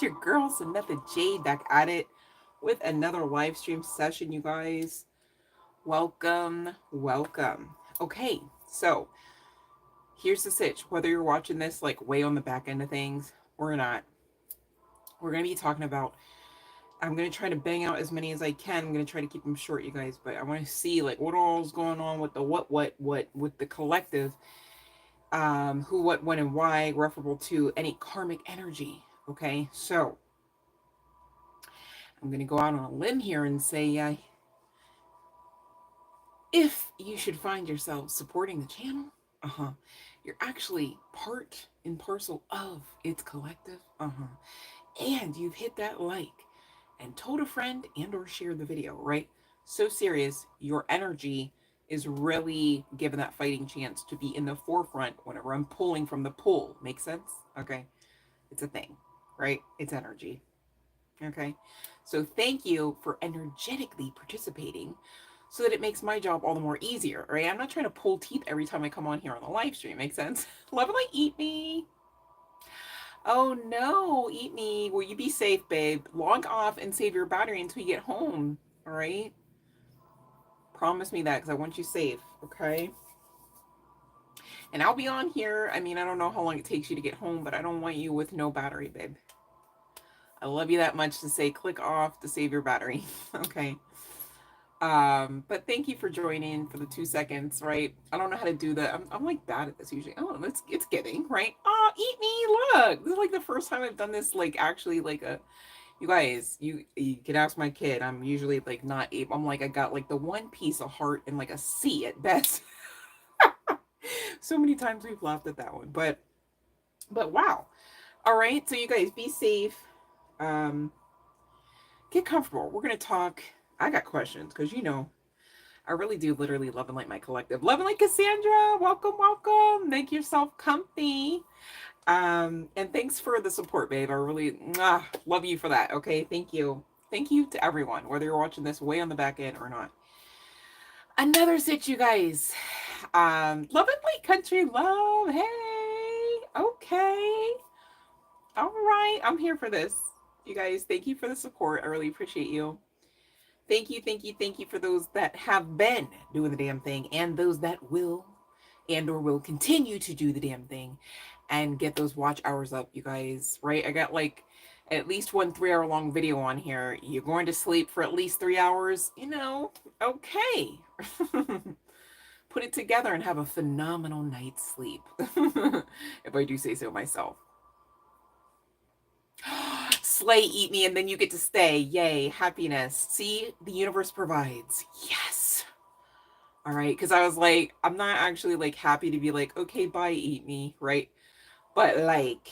your girl, CYNETHA JADE, back at it with another live stream session, you guys. Welcome, welcome. Okay, so here's the sitch. Whether you're watching this like way on the back end of things or not, we're going to be talking about, I'm going to try to bang out as many as I can. I'm going to try to keep them short, you guys, but I want to see like what all's going on with the what with the collective, who, what, when, and why, referable to any karmic energy. Okay, so I'm going to go out on a limb here and say, if you should find yourself supporting the channel, you're actually part and parcel of its collective, and you've hit that like and told a friend and or shared the video, right? So serious, your energy is really given that fighting chance to be in the forefront whenever I'm pulling from the pull. Make sense? Okay, it's a thing, right? It's energy. Okay, so thank you for energetically participating so that it makes my job all the more easier, right? I'm not trying to pull teeth every time I come on here on the live stream. Make sense? Love and light, eat me. Oh no, eat me. Will you be safe, babe? Log off and save your battery until you get home, all right? Promise me that because I want you safe, okay? And I'll be on here. I mean, I don't know how long it takes you to get home, but I don't want you with no battery, babe. I love you that much to say click off to save your battery, okay? But thank you for joining for the 2 seconds, right? I don't know how to do that. I'm like bad at this usually. Oh, it's getting, right? Oh, eat me, look. This is like the first time I've done this, like actually like you guys, you can ask my kid. I'm usually like not able. I'm like, I got like the one piece of heart and like a C at best. So many times we've laughed at that one, but wow. All right, so you guys be safe. Get comfortable. We're gonna talk. I got questions because I really do literally love and like my collective. Love and like Cassandra. Welcome, welcome. Make yourself comfy. And thanks for the support, babe. I really love you for that. Okay, thank you. Thank you to everyone, whether you're watching this way on the back end or not. Another sit, you guys. Love and light country love. Hey, okay. All right, I'm here for this. You guys, thank you for the support. I really appreciate you. Thank you, thank you, thank you for those that have been doing the damn thing and those that will and or will continue to do the damn thing and get those watch hours up, you guys, right? I got like at least one 3-hour long video on here. You're going to sleep for at least 3 hours, okay. Put it together and have a phenomenal night's sleep, if I do say so myself. Slay, eat me, and then you get to stay. Yay, happiness. See, the universe provides. Yes. All right, because I was like, I'm not actually like happy to be like, okay, bye, eat me, right? But like,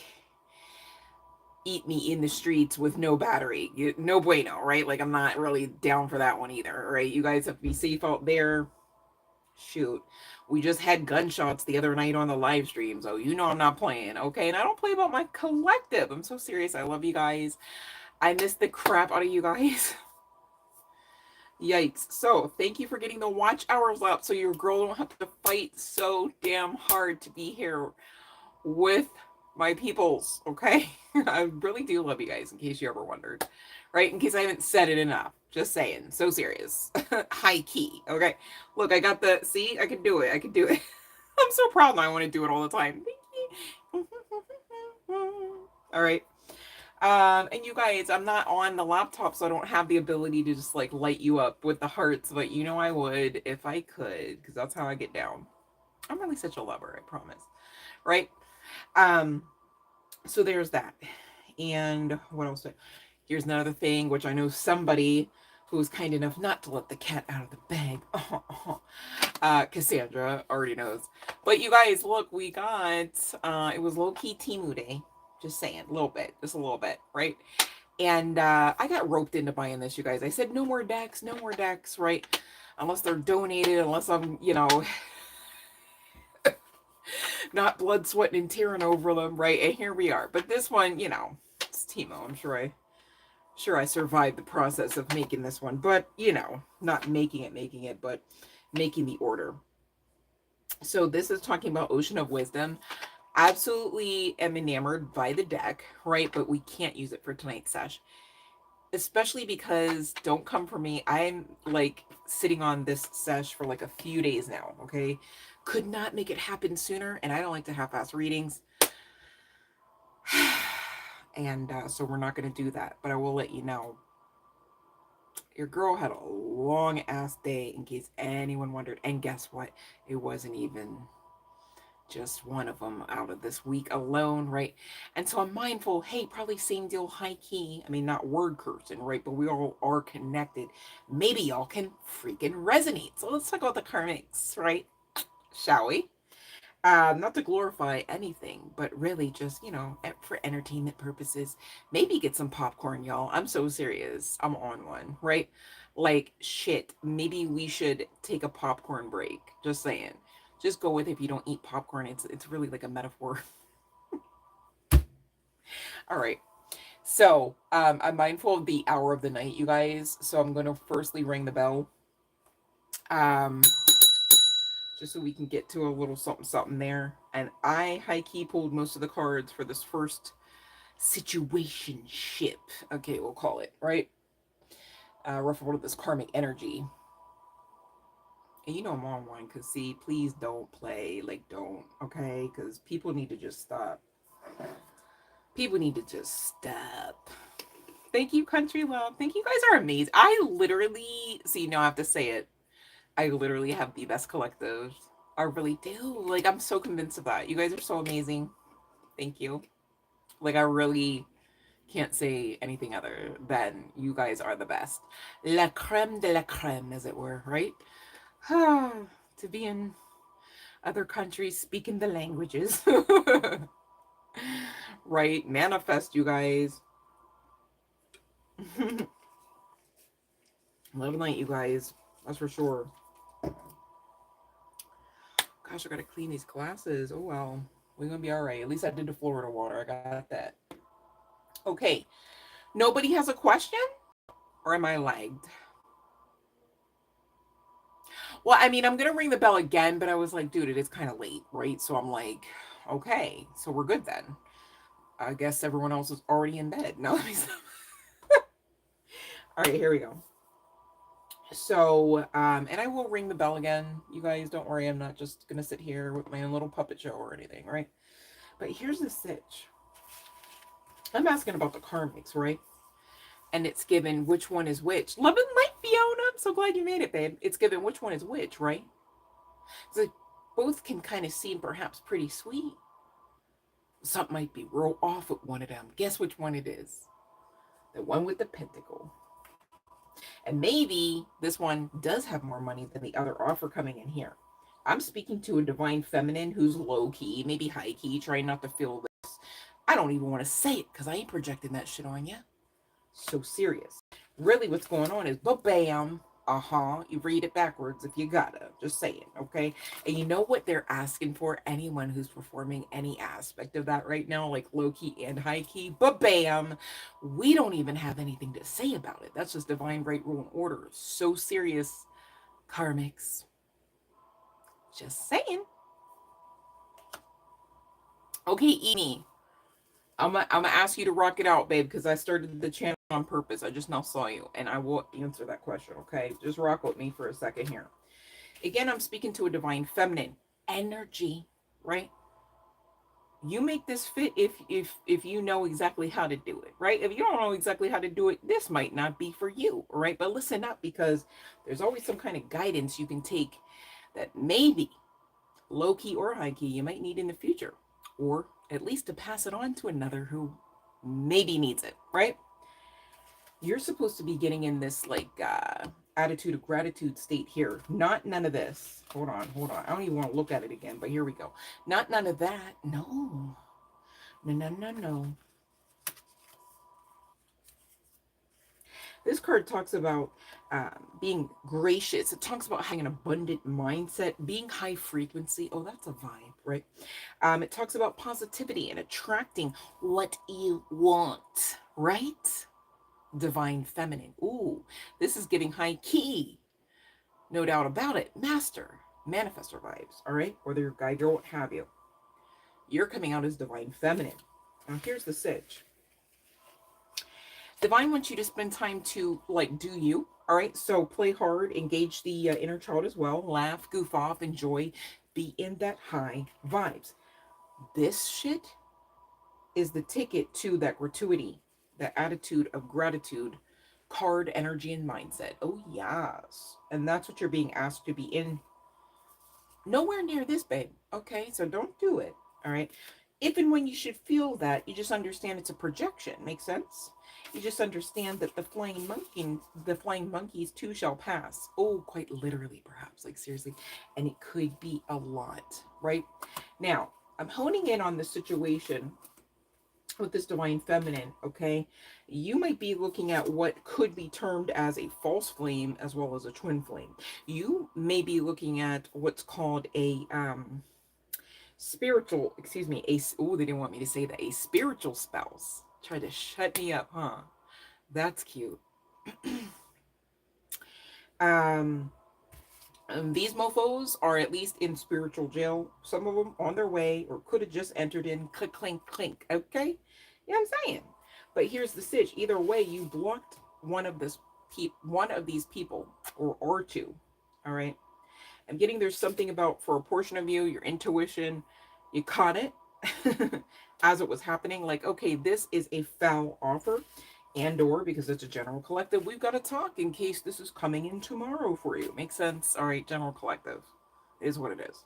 eat me in the streets with no battery. No bueno, right? Like, I'm not really down for that one either, right? You guys have to be safe out there. Shoot, we just had gunshots the other night on the live stream, so I'm not playing, okay? And I don't play about my collective. I'm so serious. I love you guys. I miss the crap out of you guys. Yikes. So thank you for getting the watch hours up so your girl don't have to fight so damn hard to be here with my peoples, okay? I really do love you guys, in case you ever wondered, right? In case I haven't said it enough. Just saying. So serious. High key, okay? Look, I got the, see? I can do it. I can do it. I'm so proud and I want to do it all the time. Thank you. All right. And you guys, I'm not on the laptop, so I don't have the ability to just like light you up with the hearts, but I would if I could, because that's how I get down. I'm really such a lover, I promise. Right? So there's that. And what else? Here's another thing, which I know somebody who's kind enough not to let the cat out of the bag. Cassandra already knows. But you guys, look, we got, it was low-key Temu Day. Just saying, a little bit, just a little bit, right? And I got roped into buying this, you guys. I said, no more decks, right? Unless they're donated, unless I'm, not blood, sweating, and tearing over them, right? And here we are. But this one, it's Temu. I'm sure I survived the process of making this one. But, not making it, but making the order. So this is talking about Ocean of Wisdom. Absolutely am enamored by the deck, right? But we can't use it for tonight's sesh. Especially because, don't come for me, I'm like sitting on this sesh for like a few days now, okay? Could not make it happen sooner, and I don't like to half-ass readings. And so we're not going to do that, but I will let you know. Your girl had a long ass day, in case anyone wondered. And guess what? It wasn't even just one of them out of this week alone, right? And so I'm mindful, hey, probably same deal, high key. I mean, not word cursing, right? But we all are connected. Maybe y'all can freaking resonate. So let's talk about the karmics, right? Shall we? Not to glorify anything, but really just, for entertainment purposes. Maybe get some popcorn, y'all. I'm so serious. I'm on one, right? Like, shit, maybe we should take a popcorn break. Just saying. Just go with it. If you don't eat popcorn, it's really like a metaphor. All right. So, I'm mindful of the hour of the night, you guys. So I'm going to firstly ring the bell. Um, just so we can get to a little something something there. And I high key pulled most of the cards for this first situationship. Okay, we'll call it, right? Referable to this karmic energy. And you know I'm on one, because see, please don't play. Like, don't, okay? Because people need to just stop. People need to just stop. Thank you, Country Love. Thank you, guys are amazing. I literally, see, now I have to say it. I literally have the best collective. I really do. Like, I'm so convinced of that. You guys are so amazing. Thank you. Like, I really can't say anything other than you guys are the best. La creme de la creme, as it were, right? To be in other countries speaking the languages. Right? Manifest, you guys. Love night, you guys. That's for sure. Gosh, I gotta clean these glasses. Oh, well. We're gonna be all right. At least I did the Florida water. I got that. Okay. Nobody has a question? Or am I lagged? Well, I mean, I'm gonna ring the bell again, but I was like, dude, it is kind of late, right? So I'm like, okay, so we're good then. I guess everyone else is already in bed. No, let me stop. All right, here we go. So, and I will ring the bell again. You guys, don't worry. I'm not just gonna sit here with my own little puppet show or anything, right? But here's the sitch. I'm asking about the karmics, right? And it's given which one is which. Love and light, Fiona. I'm so glad you made it, babe. It's given which one is which, right? So both can kind of seem perhaps pretty sweet. Something might be real off with one of them. Guess which one it is? The one with the pentacle. And maybe this one does have more money than the other offer coming in here. I'm speaking to a divine feminine who's low-key, maybe high-key, trying not to feel this. I don't even want to say it because I ain't projecting that shit on you. So serious. Really what's going on is ba-bam. You read it backwards if you gotta. Just saying, okay? And you know what they're asking for? Anyone who's performing any aspect of that right now, like low-key and high-key, ba-bam. We don't even have anything to say about it. That's just divine right, rule, and order. So serious, karmics. Just saying. Okay, Amy. I'm gonna ask you to rock it out, babe, because I started the channel on purpose. I just now saw you, and I will answer that question, okay? Just rock with me for a second here. Again, I'm speaking to a divine feminine energy, right? You make this fit if you know exactly how to do it, right? If you don't know exactly how to do it, this might not be for you, right? But listen up, because there's always some kind of guidance you can take that maybe low key or high key you might need in the future, or at least to pass it on to another who maybe needs it, right? You're supposed to be getting in this like attitude of gratitude state here. Not none of this. Hold on. I don't even want to look at it again, but here we go. Not none of that. No. No. This card talks about being gracious. It talks about having an abundant mindset, being high frequency. Oh, that's a vibe, right? It talks about positivity and attracting what you want, right? Divine feminine. Ooh, this is getting high key. No doubt about it. Master, manifestor vibes, all right? Whether you're guide or what have you. You're coming out as divine feminine. Now here's the sitch. Divine wants you to spend time to like do you. All right. So play hard, engage the inner child as well. Laugh, goof off, enjoy, be in that high vibes. This shit is the ticket to that gratuity, that attitude of gratitude, card energy and mindset. Oh, yes. And that's what you're being asked to be in. Nowhere near this, babe. Okay, so don't do it. All right. If and when you should feel that, you just understand it's a projection. Make sense? You just understand that the flying monkeys too shall pass. Oh, quite literally, perhaps. Like seriously. And it could be a lot, right? Now, I'm honing in on the situation with this divine feminine, okay? You might be looking at what could be termed as a false flame as well as a twin flame. You may be looking at what's called a spiritual, excuse me, oh, they didn't want me to say that, a spiritual spouse. Try to shut me up, huh? That's cute. These mofos are at least in spiritual jail. Some of them on their way or could have just entered in click, clink, clink. Okay? You know what I'm saying? But here's the sitch. Either way, you blocked one of these people or two. All right? I'm getting there's something about, for a portion of you, your intuition, you caught it as it was happening. Like, okay, this is a foul offer. And or because it's a general collective, we've got to talk in case this is coming in tomorrow for you. Makes sense? All right, general collective is what it is.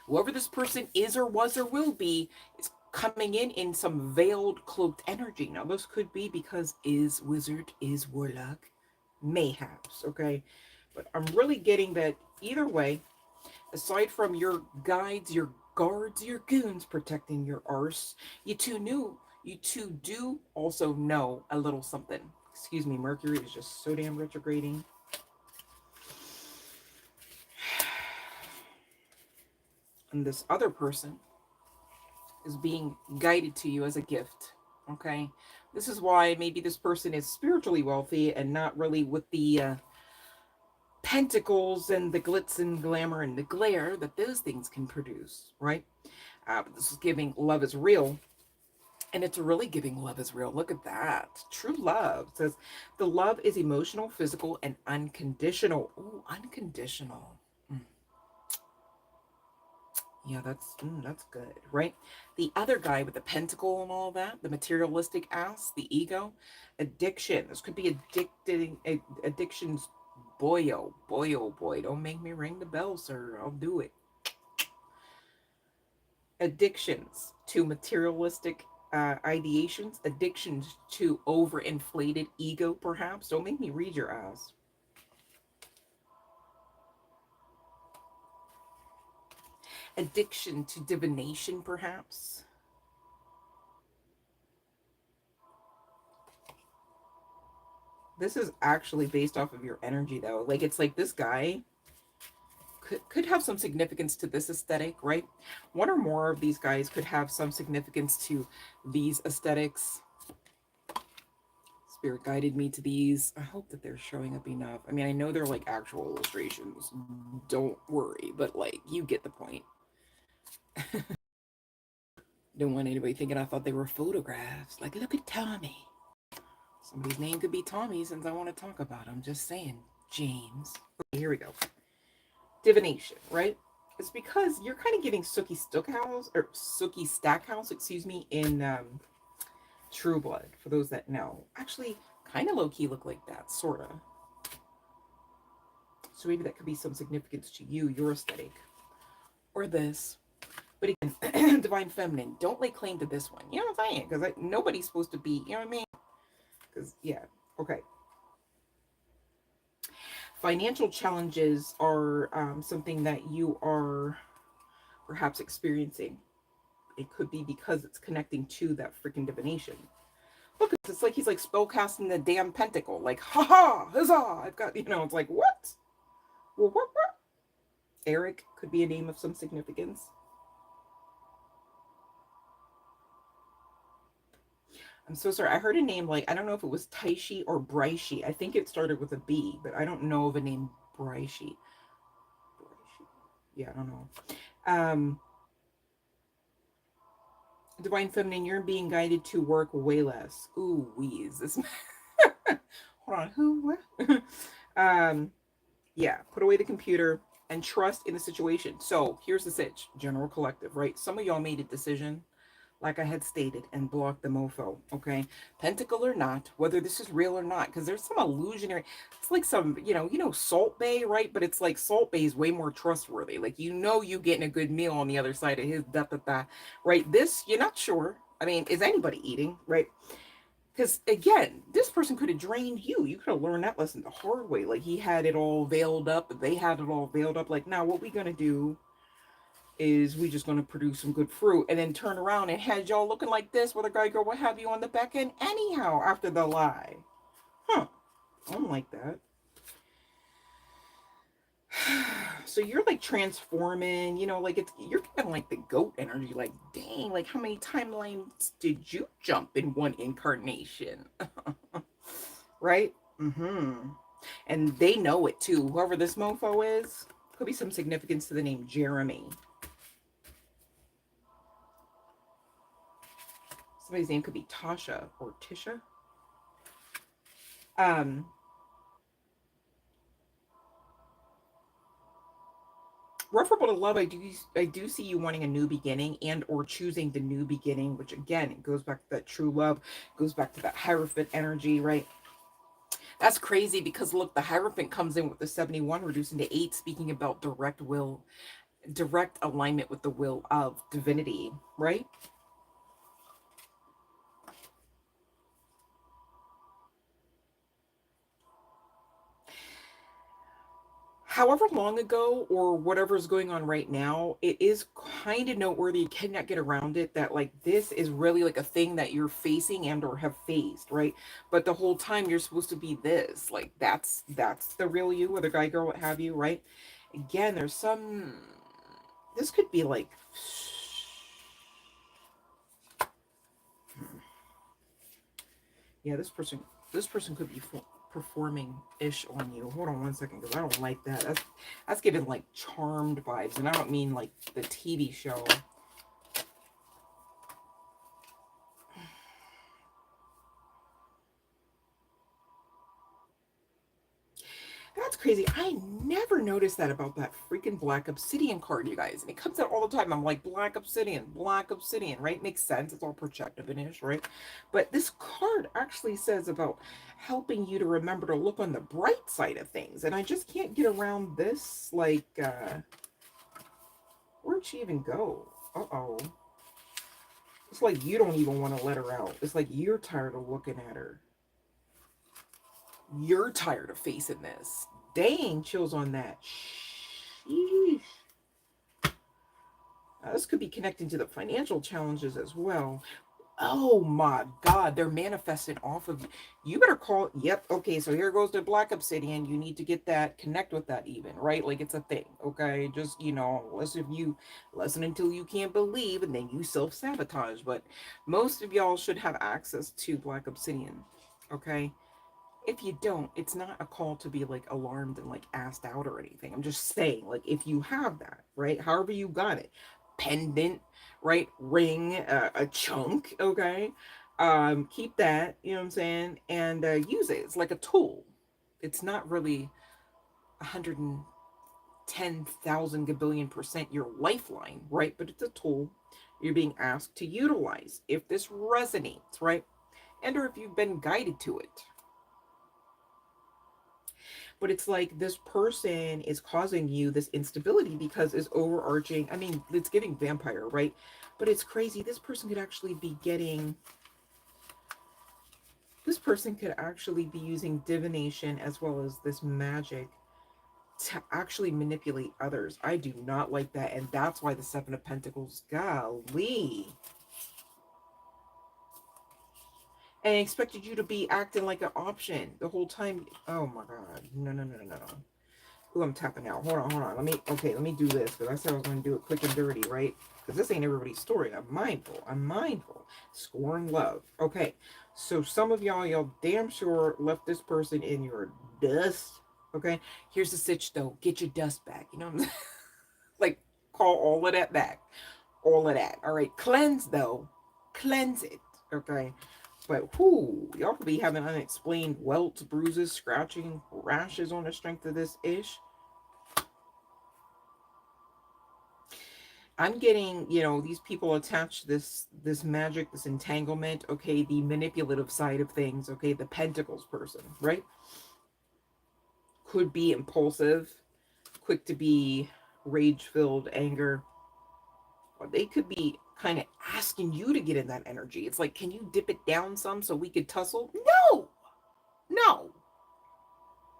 Whoever this person is or was or will be is coming in some veiled, cloaked energy. Now, this could be because is wizard, is warlock, mayhaps, okay? But I'm really getting that either way, aside from your guides, your guards, your goons protecting your arse, you two do also know a little something. Excuse me, Mercury is just so damn retrograding. And this other person is being guided to you as a gift. Okay? This is why maybe this person is spiritually wealthy and not really with the pentacles and the glitz and glamour and the glare that those things can produce, right? But this is giving love is real. And it's really giving love is real. Look at that. True love. It says the love is emotional, physical, and unconditional. Ooh, unconditional. Yeah, that's good, right? The other guy with the pentacle and all that, the materialistic ass, the ego, addiction. This could be addictions. Boy, oh boy. Don't make me ring the bell, sir. I'll do it. Addictions to materialistic ideations, addictions to overinflated ego, perhaps. Don't make me read your ass. Addiction to divination, perhaps. This is actually based off of your energy, though. Like, it's like this guy could have some significance to this aesthetic, right? One or more of these guys could have some significance to these aesthetics. Spirit guided me to these. I hope that they're showing up enough. I mean, I know they're like actual illustrations. Don't worry, but like, you get the point. Don't want anybody thinking I thought they were photographs. Like, look at Tommy. Somebody's name could be Tommy since I want to talk about him. Just saying, James. Okay, here we go. Divination, right? It's because you're kind of getting Sookie Stackhouse, excuse me, in True Blood, for those that know. Actually, kind of low-key look like that, sort of. So maybe that could be some significance to you, your aesthetic. Or this. But again, divine feminine, don't lay claim to this one. You know what I'm saying? Because nobody's supposed to be, you know what I mean? Because, yeah, okay. Financial challenges are something that you are perhaps experiencing. It could be because it's connecting to that freaking divination. Look, it's like he's like spellcasting the damn pentacle. Like, ha, huzzah! I've got, it's like, what? Well, what? Eric could be a name of some significance. I'm so sorry. I heard a name like, I don't know if it was Taishi or Braishi. I think it started with a B, but I don't know of a name Braishi. Yeah, I don't know. Divine Feminine, you're being guided to work way less. Ooh, wheeze. This. Hold on. Who? What? Yeah. Put away the computer and trust in the situation. So here's the sitch. General collective, right? Some of y'all made a decision, like I had stated, and blocked the mofo. Okay, pentacle or not, whether this is real or not, because there's some illusionary. It's like some, Salt Bay, right? But it's like Salt Bay is way more trustworthy. Like you getting a good meal on the other side of his right? This you're not sure. I mean, is anybody eating, right? Because again, this person could have drained you. You could have learned that lesson the hard way. Like he had it all veiled up, they had it all veiled up. Like, now what we gonna do is we just going to produce some good fruit, and then turn around and had y'all looking like this with a guy, girl, what have you on the back end anyhow after the lie. Huh. I don't like that. So you're like transforming, like you're kind of like the goat energy. Like, dang, like how many timelines did you jump in one incarnation? Right? Mm-hmm. And they know it too. Whoever this mofo is, could be some significance to the name Jeremy. Somebody's name could be Tasha or Tisha. Referable to love, I do see you wanting a new beginning and or choosing the new beginning, which again, it goes back to that true love, goes back to that Hierophant energy, right? That's crazy because look, the Hierophant comes in with the 71, reducing to 8, speaking about direct will, direct alignment with the will of divinity, right? However long ago or whatever's going on right now, it is kind of noteworthy. You cannot get around it that like this is really like a thing that you're facing and or have faced, right? But the whole time you're supposed to be this. Like that's the real you, whether guy, girl, what have you, right? Again, there's some, this could be like, yeah, this person could be performing ish on you. Hold on one second, because I don't like that. That's giving like Charmed vibes, and I don't mean like the TV show. That's crazy. I never noticed that about that freaking Black Obsidian card, you guys. And it comes out all the time. I'm like, Black Obsidian, right? Makes sense. It's all projective and ish, right? But this card actually says about helping you to remember to look on the bright side of things. And I just can't get around this. Like, where'd she even go? Uh-oh. It's like you don't even want to let her out. It's like you're tired of looking at her. You're tired of facing this. Dang, chills on that. Sheesh. This could be connecting to the financial challenges as well. Oh my God, they're manifesting off of you. You better call. Yep. Okay. So here goes the Black Obsidian. You need to get that, connect with that even, right? Like it's a thing. Okay. Just, listen until you can't believe and then you self-sabotage. But most of y'all should have access to Black Obsidian. Okay. If you don't, it's not a call to be like alarmed and like asked out or anything. I'm just saying, like, if you have that, right? However you got it, pendant, right? Ring, a chunk, okay? Keep that, you know what I'm saying? And use it. It's like a tool. It's not really 110,000 gabillion% your lifeline, right? But it's a tool you're being asked to utilize if this resonates, right? And or if you've been guided to it. But it's like this person is causing you this instability because it's overarching. I mean, it's giving vampire, right? But it's crazy. This person could actually be using divination as well as this magic to actually manipulate others. I do not like that. And that's why the Seven of Pentacles, golly. And I expected you to be acting like an option the whole time. Oh my God. No, no, no, no, no. Who I'm tapping out. Hold on. Let me do this. Because I said I was going to do it quick and dirty, right? Because this ain't everybody's story. I'm mindful. Scoring love. Okay. So some of y'all damn sure left this person in your dust. Okay. Here's the sitch though. Get your dust back. You know what I'm saying? Like, call all of that back. All of that. All right. Cleanse though. cleanse it, okay? But whoo, y'all could be having unexplained welts, bruises, scratching, rashes on the strength of this ish. I'm getting, you know, these people attach this magic, this entanglement, okay, the manipulative side of things, okay, the pentacles person, right? Could be impulsive, quick to be rage-filled, anger. Or they could be kind of asking you to get in that energy. It's like, can you dip it down some so we could tussle? No, no.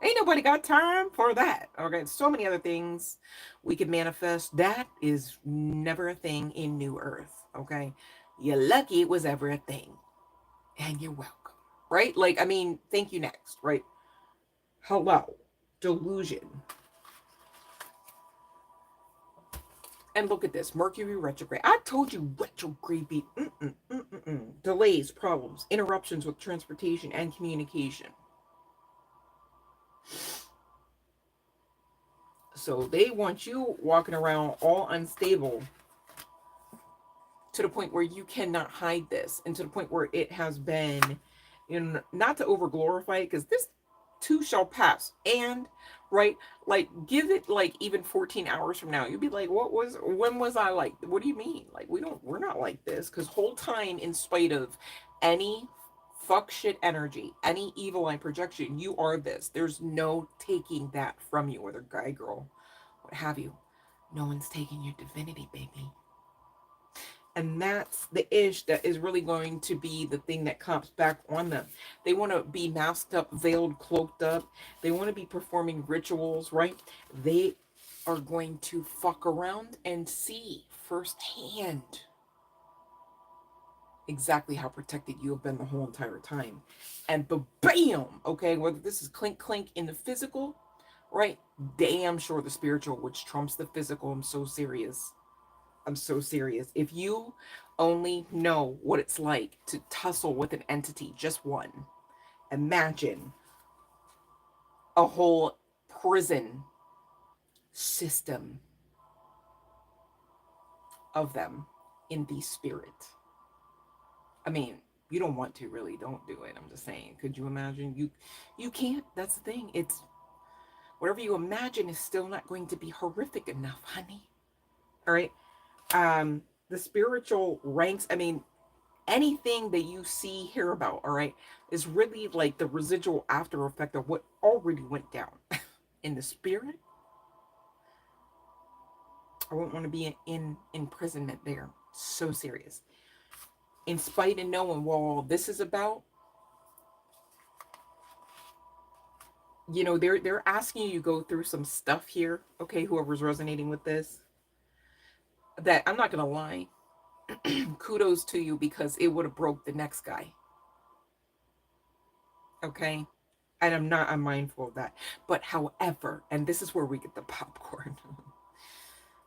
Ain't nobody got time for that. Okay, so many other things we could manifest. That is never a thing in New Earth. Okay, you're lucky it was ever a thing, and you're welcome. Right? Like, I mean, thank you next. Right? Hello, delusion. And look at this, Mercury retrograde. I told you retrograde be delays, problems, interruptions with transportation and communication. So they want you walking around all unstable to the point where you cannot hide this, and to the point where it has been, you know, not to over glorify it, because this too shall pass. And right, like, give it like even 14 hours from now, you'll be like, when was I like, what do you mean? Like, we're not like this. Because whole time, in spite of any fuck shit energy, any evil eye projection, you are this. There's no taking that from you, whether guy, girl, what have you. No one's taking your divinity, baby. And that's the ish that is really going to be the thing that comes back on them. They want to be masked up, veiled, cloaked up. They want to be performing rituals, right? They are going to fuck around and see firsthand exactly how protected you have been the whole entire time. And bam, okay, whether this is clink clink in the physical, right? Damn sure the spiritual, which trumps the physical. I'm so serious. I'm so serious. If you only know what it's like to tussle with an entity, just one, imagine a whole prison system of them in the spirit. I mean, you don't want to, really, don't do it. I'm just saying, could you imagine? You can't. That's the thing. It's whatever you imagine is still not going to be horrific enough, honey. All right. The spiritual ranks, I mean, anything that you see, hear about, all right, is really like the residual after effect of what already went down. In the spirit, I won't want to be in imprisonment there. So serious. In spite of knowing what all this is about, you know, they're asking you to go through some stuff here, okay, whoever's resonating with this, that I'm not gonna lie, kudos to you, because it would have broke the next guy. Okay? And I'm mindful of that. But however, and this is where we get the popcorn,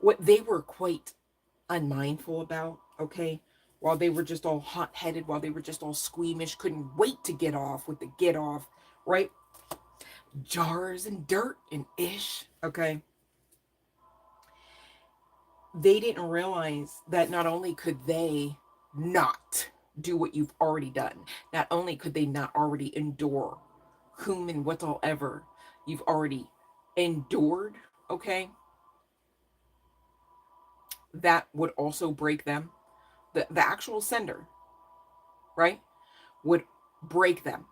what they were quite unmindful about, okay, while they were just all hot-headed, while they were just all squeamish, couldn't wait to get off with the get off, right? Jars and dirt and ish, okay? They didn't realize that not only could they not do what you've already done, not only could they not already endure whom and whatsoever you've already endured, okay, that would also break them. The actual sender, right, would break them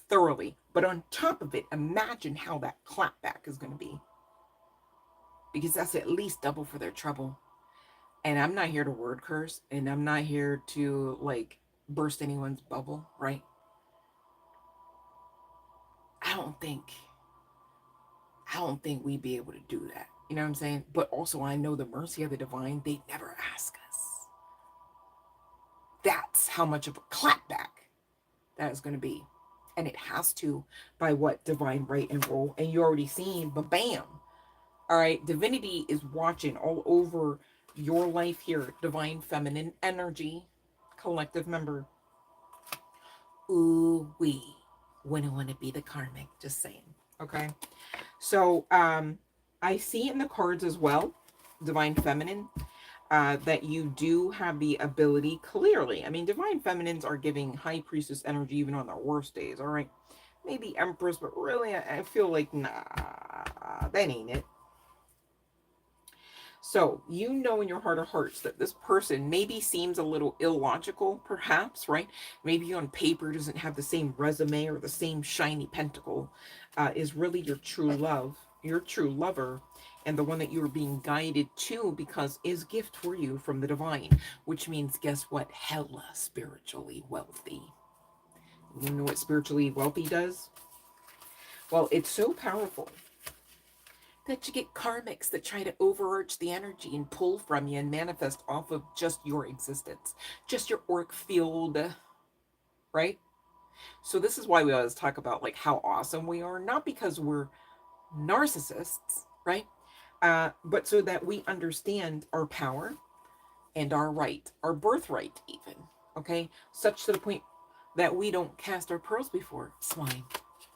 thoroughly. But on top of it, imagine how that clapback is going to be. Because that's at least double for their trouble. And I'm not here to word curse, and I'm not here to, like, burst anyone's bubble, right? I don't think we'd be able to do that. You know what I'm saying? But also, I know the mercy of the divine. They never ask us. That's how much of a clapback that is going to be. And it has to, by what? Divine right and role. And you already seen, but bam. All right, divinity is watching all over your life here. Divine feminine energy, collective member. Ooh wee. Wouldn't want to be the karmic, just saying. Okay. So I see in the cards as well, divine feminine. that you do have the ability clearly. I mean, divine feminines are giving high priestess energy even on their worst days, all right? Maybe empress, but really, I feel like, nah, that ain't it. So, you know in your heart of hearts that this person maybe seems a little illogical, perhaps, right? Maybe on paper doesn't have the same resume or the same shiny pentacle, is really your true love, your true lover, and the one that you are being guided to because is gift for you from the divine, which means, guess what? Hella spiritually wealthy. You know what spiritually wealthy does? Well, it's so powerful that you get karmics that try to overarch the energy and pull from you and manifest off of just your existence, just your auric field, right? So this is why we always talk about like how awesome we are, not because we're narcissists, right? But so that we understand our power and our right, our birthright even, okay? Such to the point that we don't cast our pearls before swine,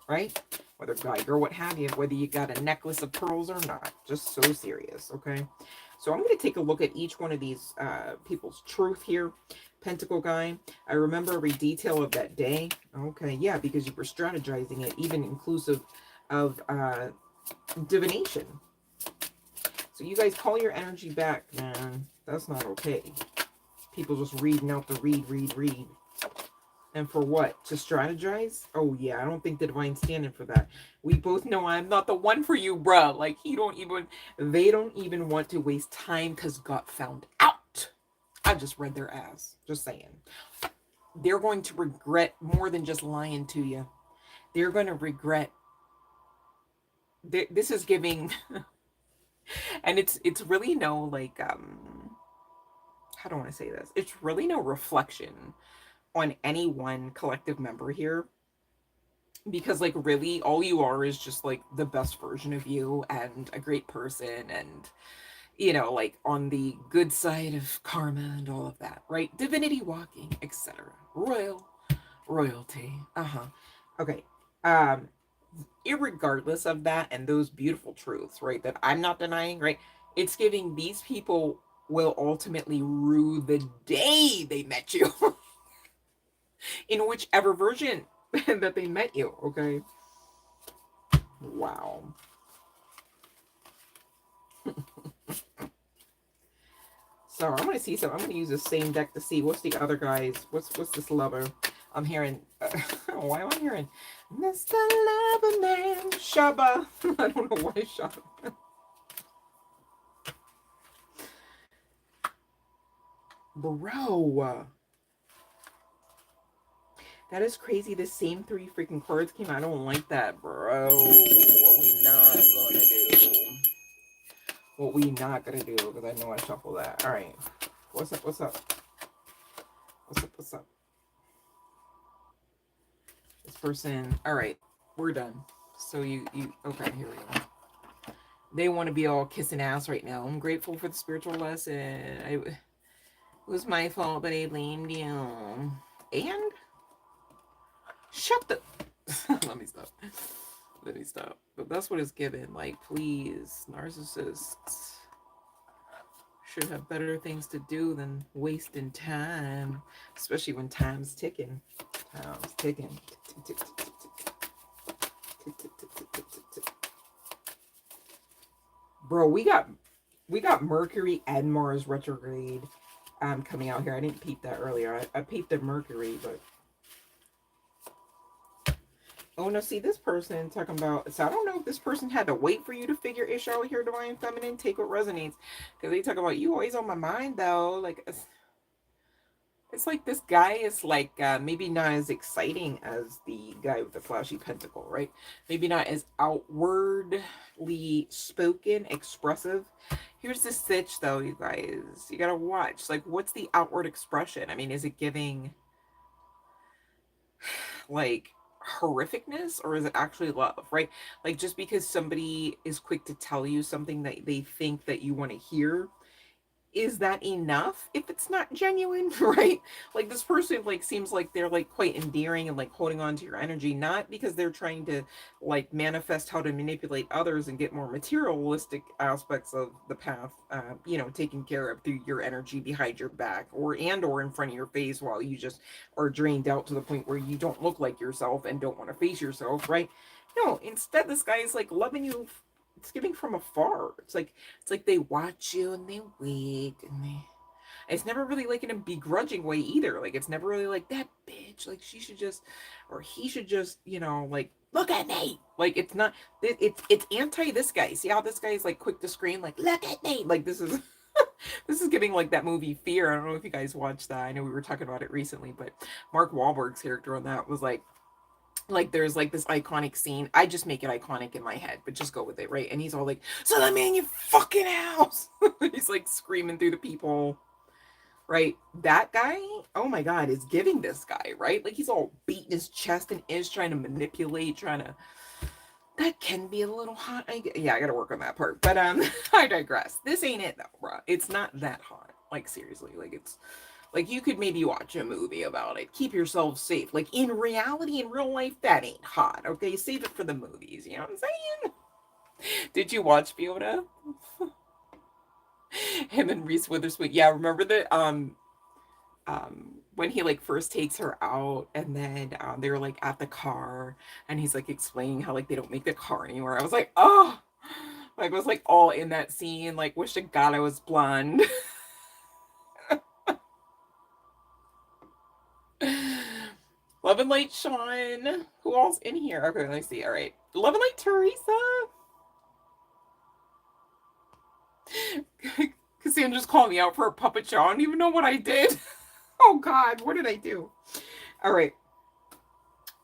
right? Whether guy, girl, what have you, whether you got a necklace of pearls or not. Just so serious, okay? So I'm going to take a look at each one of these people's truth here. Pentacle guy, I remember every detail of that day. Okay, yeah, because you were strategizing it, even inclusive of divination. So you guys call your energy back, man. That's not okay. People just reading out the read. And for what? To strategize? Oh, yeah, I don't think the divine's standing for that. We both know I'm not the one for you, bruh. Like, they don't even want to waste time because God found out. I just read their ass. Just saying. They're going to regret more than just lying to you. They're going to regret. This is giving, and it's really no, like, how do I want to say this? It's really no reflection on any one collective member here, because like really all you are is just like the best version of you and a great person, and you know, like on the good side of karma and all of that, right? Divinity walking, etc. Royalty. Okay. um Irregardless of that and those beautiful truths, right, that I'm not denying, right, it's giving these people will ultimately rue the day they met you in whichever version that they met you, okay? Wow. So I'm gonna see some. I'm gonna use the same deck to see what's the other guys. What's this lover? I'm hearing. Why am I hearing Mr. Lover Man Shaba? I don't know why Shaba. Bro, that is crazy. The same 3 freaking cards came out. I don't like that, bro. What we not gonna do? What we not gonna do? Because I know I shuffled that. All right. What's up? What's up? What's up? This person. All right. We're done. So you. Okay. Here we go. They want to be all kissing ass right now. I'm grateful for the spiritual lesson. It was my fault, but I blamed you. And shut the. Let me stop. Let me stop. But that's what it's given. Like, please, narcissists should have better things to do than wasting time, especially when time's ticking. Time's ticking. Bro, we got Mercury and Mars retrograde coming out here. I didn't peep that earlier. I peeped the Mercury, but oh no, see this person talking about, so I don't know if this person had to wait for you to figure ish out here, divine feminine. Take what resonates. Because they talk about you always on my mind though. Like it's like this guy is like maybe not as exciting as the guy with the flashy pentacle, right? Maybe not as outwardly spoken, expressive. Here's the stitch though, you guys. You gotta watch. Like, what's the outward expression? I mean, is it giving like horrificness, or is it actually love, right? Like, just because somebody is quick to tell you something that they think that you want to hear, is that enough if it's not genuine, right? Like this person like seems like they're like quite endearing and like holding on to your energy, not because they're trying to like manifest how to manipulate others and get more materialistic aspects of the path, you know, taken care of through your energy behind your back or in front of your face while you just are drained out to the point where you don't look like yourself and don't want to face yourself, right? No, instead this guy is like loving you. It's giving from afar. It's like they watch you and they wait and they. It's never really like in a begrudging way either. Like it's never really like that bitch. Like she should just, or he should just, you know, like look at me. Like it's not. It's anti this guy. See how this guy is like quick to scream like look at me. Like this is. This is giving like that movie Fear. I don't know if you guys watched that. I know we were talking about it recently, but Mark Wahlberg's character on that was like there's like this iconic scene. I just make it iconic in my head, but just go with it, right? And he's all like, so let me in your fucking house. He's like screaming through the people, right? That guy, oh my god, is giving this guy, right? Like he's all beating his chest and is trying to manipulate, trying to. That can be a little hot. Yeah, I gotta work on that part. But I digress. This ain't it though, bruh. It's not that hot. Like seriously, like it's like you could maybe watch a movie about it. Keep yourself safe. Like in reality, in real life, that ain't hot. Okay, save it for the movies. You know what I'm saying? Did you watch Fiona? Him and Reese Witherspoon. Yeah, remember that when he like first takes her out and then they're like at the car and he's like explaining how like they don't make the car anymore. I was like, oh, like I was like all in that scene, like wish to God I was blonde. Love and Light Sean. Who else in here? Okay, let me see. All right. Love and Light Teresa. Cassandra's calling me out for a puppet show. I don't even know what I did. Oh God, what did I do? All right.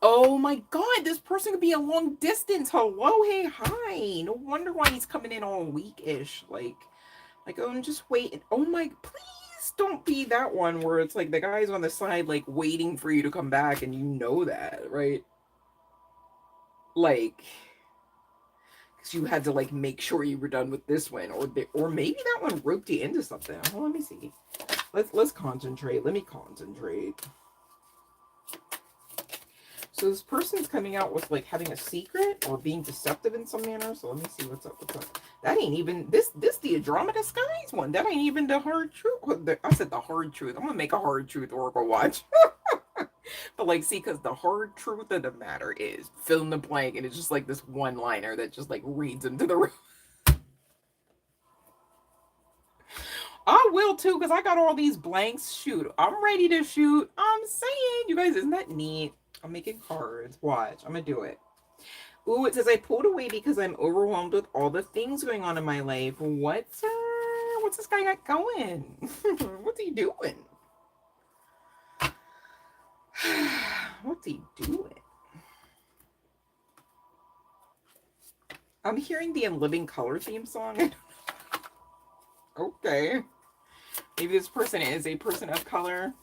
Oh my God, this person could be a long distance. Hello, hey, hi. No wonder why he's coming in all weak-ish. Like, oh, I'm just waiting. Oh my, please don't be that one where it's like the guy's on the side, like waiting for you to come back, and you know that, right? Like, because you had to like make sure you were done with this one, or maybe that one roped you into something. Well, let me see. Let's concentrate. Let me concentrate. So this person's coming out with like having a secret or being deceptive in some manner. So let me see what's up. What's up? That ain't even this the Andromeda Skies one. That ain't even the hard truth. I said the hard truth. I'm gonna make a hard truth oracle watch. But like, see, because the hard truth of the matter is fill in the blank, and it's just like this one liner that just like reads into the room. I will too, because I got all these blanks. Shoot, I'm ready to shoot. I'm saying, you guys, isn't that neat? I'm making cards. Watch, I'm gonna do it. Ooh, it says I pulled away because I'm overwhelmed with all the things going on in my life. What's this guy got going? What's he doing? What's he doing? I'm hearing the In Living Color theme song. Okay. Maybe this person is a person of color.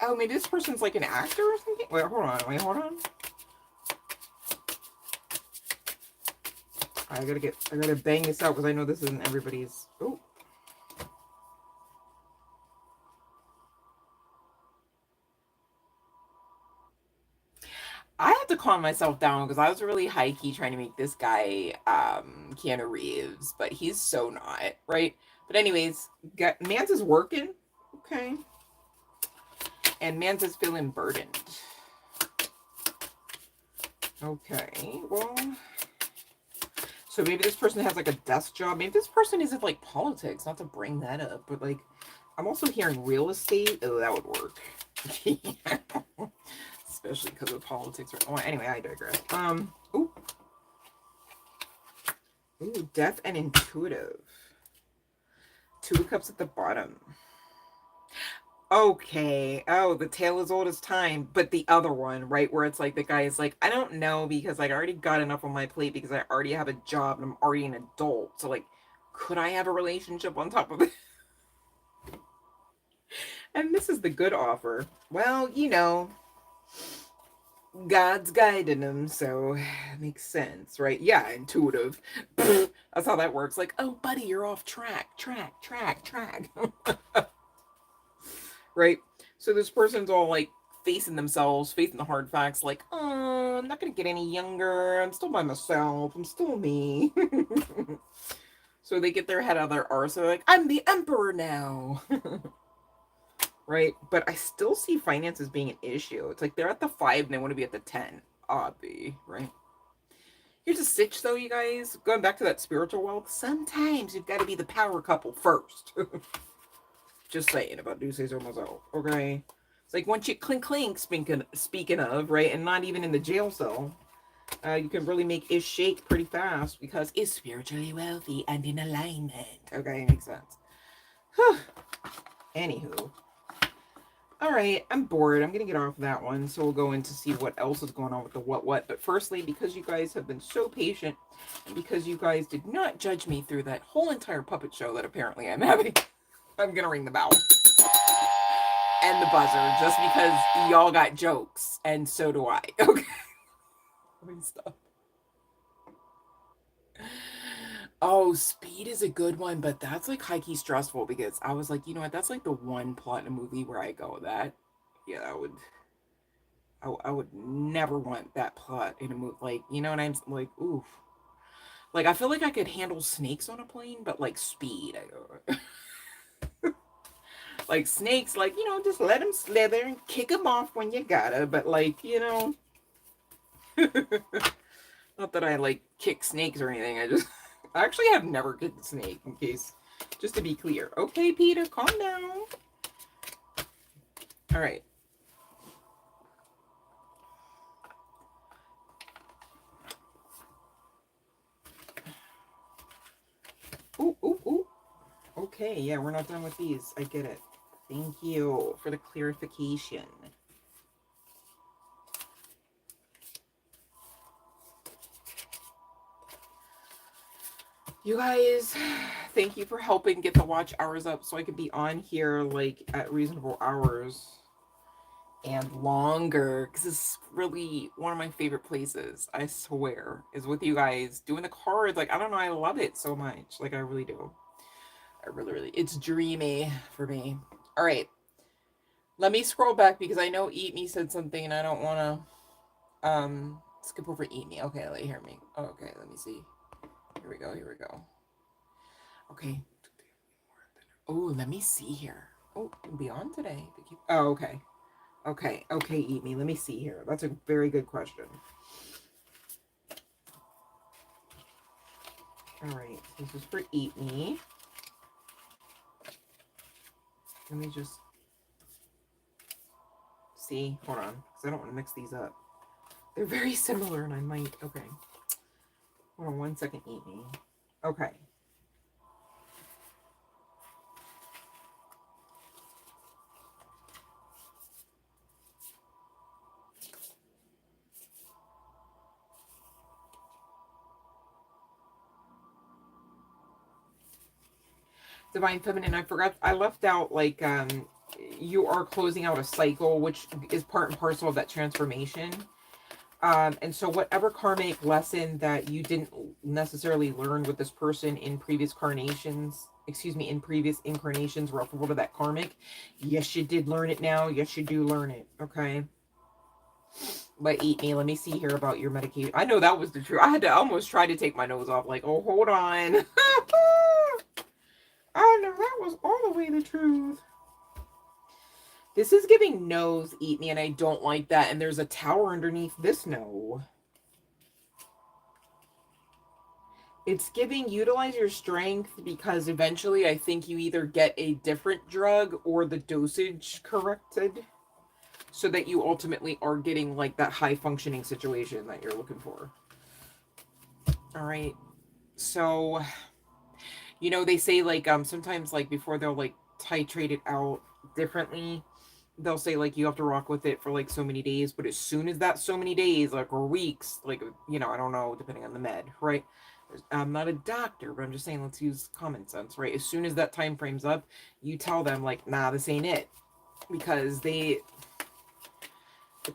Oh, maybe this person's like an actor or something? Wait, hold on. I gotta bang this out because I know this isn't everybody's. Oh. I had to calm myself down because I was really high-key trying to make this guy Keanu Reeves, but he's so not, right? But anyways, Mans is working. Okay. And Mans is feeling burdened. Okay, well, so maybe this person has like a desk job. Maybe this person isn't like politics, not to bring that up, but like, I'm also hearing real estate. Oh, that would work. Especially because of politics. Oh, anyway, I digress. Ooh, deaf and intuitive. 2 of Cups at the bottom. Okay. Oh, the tale as old as time, but the other one, right, where it's like the guy is like, I don't know because like I already got enough on my plate because I already have a job and I'm already an adult. So like, could I have a relationship on top of it? And this is the good offer. Well, you know, God's guiding them, so it makes sense, right? Yeah, intuitive. That's how that works. Like, oh, buddy, you're off track. Right? So this person's all like facing themselves, facing the hard facts, like, oh, I'm not gonna get any younger. I'm still by myself. I'm still me. So they get their head out of their arse. They're like, I'm the emperor now. Right? But I still see finances being an issue. It's like they're at the 5 and they want to be at the 10. Obby, right? Here's a sitch, though, you guys. Going back to that spiritual wealth, sometimes you've got to be the power couple first. Just saying about Deuces or Mazel, okay? It's like once you clink, speaking of, right, and not even in the jail cell, you can really make Ish shake pretty fast because it's spiritually wealthy and in alignment. Okay, makes sense. Anywho. Alright, I'm bored. I'm going to get off that one, so we'll go in to see what else is going on with the what. But firstly, because you guys have been so patient, and because you guys did not judge me through that whole entire puppet show that apparently I'm having, I'm going to ring the bell. And the buzzer, just because y'all got jokes, and so do I. Okay. Let me stop. Oh, Speed is a good one, but that's like high-key stressful because I was like, you know what, that's like the one plot in a movie where I go, that, yeah, I would never want that plot in a movie. Like, you know what I'm like, oof. Like, I feel like I could handle snakes on a plane, but like Speed, I go. Like snakes, like, you know, just let them slither and kick them off when you gotta, but like, you know. Not that I like kick snakes or anything, I actually have never kicked a snake, in case, just to be clear. Okay, Peter, calm down. All right. Ooh, ooh, ooh. Okay, yeah, we're not done with these. I get it. Thank you for the clarification. You guys, thank you for helping get the watch hours up so I can be on here like at reasonable hours and longer, because it's really one of my favorite places, I swear, is with you guys doing the cards. Like, I don't know, I love it so much. Like, I really do. I really, it's dreamy for me. All right, let me scroll back because I know Eat Me said something and I don't want to skip over Eat Me. Okay, let hear me. Oh, okay, let me see. Here we go. Okay. Oh, let me see here. Oh, beyond today. Oh, okay. Okay, Eat Me. Let me see here. That's a very good question. All right, this is for Eat Me. Let me just see. Hold on, because I don't want to mix these up. They're very similar, and I might. Okay. Hold on 1 second, Eat Me. Okay. Divine Feminine, I forgot, I left out, like, you are closing out a cycle, which is part and parcel of that transformation. And so whatever karmic lesson that you didn't necessarily learn with this person in previous in previous incarnations referable to that karmic, yes, you did learn it now. Yes, you do learn it. Okay. But Eat Me, let me see here about your medication. I know that was the truth. I had to almost try to take my nose off. Like, oh, hold on. I know that was all the way the truth. This is giving nose, Eat Me, and I don't like that. And there's a tower underneath this no. It's giving utilize your strength because eventually I think you either get a different drug or the dosage corrected so that you ultimately are getting like that high functioning situation that you're looking for. All right. So, you know, they say like sometimes like before they'll like titrate it out differently, they'll say like you have to rock with it for like so many days, but as soon as that so many days, like, or weeks, like, you know, I don't know, depending on the med, right? I'm not a doctor, but I'm just saying, let's use common sense, right? As soon as that time frame's up, you tell them like, nah, this ain't it, because it's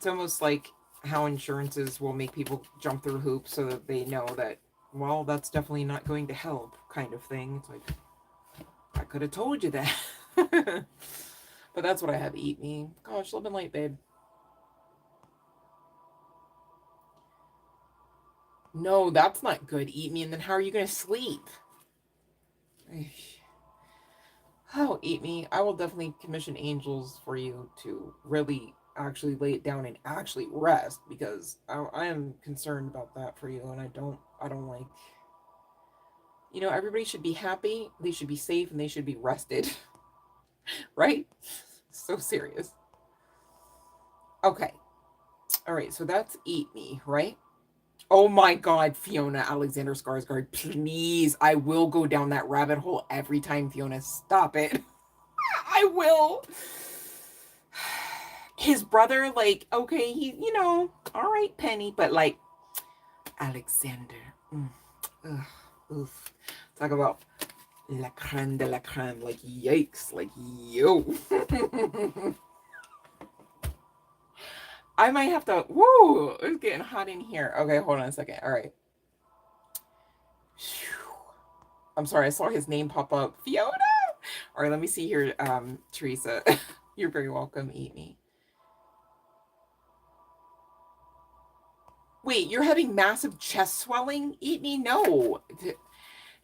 almost like how insurances will make people jump through hoops so that they know that, well, that's definitely not going to help, kind of thing. It's like, I could have told you that. But that's what I have. Eat me. Gosh, love and light, babe. No, that's not good. Eat me, and then how are you going to sleep? Oh, eat me. I will definitely commission angels for you to really actually lay it down and actually rest, because I am concerned about that for you, and I don't like, everybody should be happy, they should be safe, and they should be rested. Right? So serious. Okay. All right, so that's eat me, right? Oh my God, Fiona Alexander Skarsgård, please. I will go down that rabbit hole every time, Fiona. Stop it. I will. His brother, like, okay, he, all right, Penny, but like, Alexander. Ugh, oof. Talk about la creme de la creme. Like, yikes. Like, yo. I might have to, whoa, it's getting hot in here. Okay, hold on a second. All right. I'm sorry, I saw his name pop up. Fiona! All right, let me see here, Teresa. You're very welcome. Eat me. Wait, you're having massive chest swelling? Eat me? No.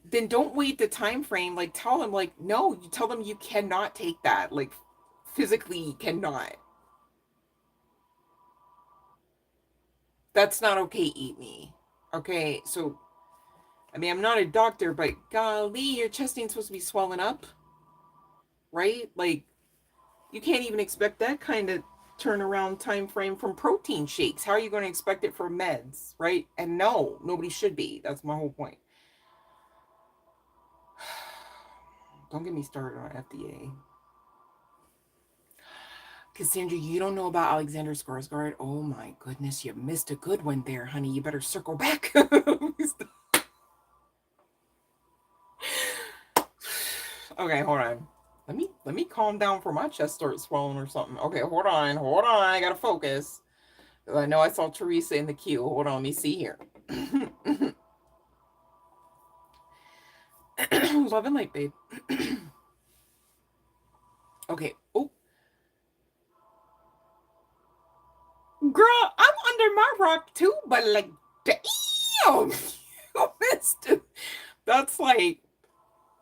Then don't wait the time frame. Like, tell them, like, no. You tell them you cannot take that. Like, physically cannot. That's not okay. Eat me. Okay, so, I mean, I'm not a doctor, but golly, your chest ain't supposed to be swelling up, right? Like, you can't even expect that kind of turnaround time frame from protein shakes. How are you going to expect it from meds, right? And no, nobody should be. That's my whole point. Don't get me started on FDA. Cassandra, you don't know about Alexander Skarsgård? Oh my goodness, you missed a good one there, honey. You better circle back. Okay, hold on. Let me calm down before my chest starts swelling or something. Okay, hold on. I gotta focus. I know I saw Teresa in the queue. Hold on, let me see here. Love and light, babe. Okay. Oh. Girl, I'm under my rock too, but like, damn, you missed it. That's like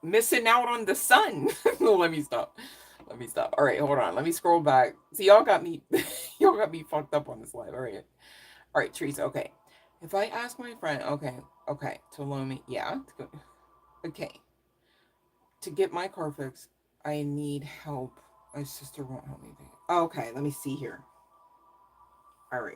missing out on the sun. No, let me stop. All right, hold on. Let me scroll back. See, y'all got me fucked up on this live. All right, Teresa. Okay. If I ask my friend, okay, to loan me, yeah, okay, to get my car fixed, I need help. My sister won't help me. Okay, let me see here. All right.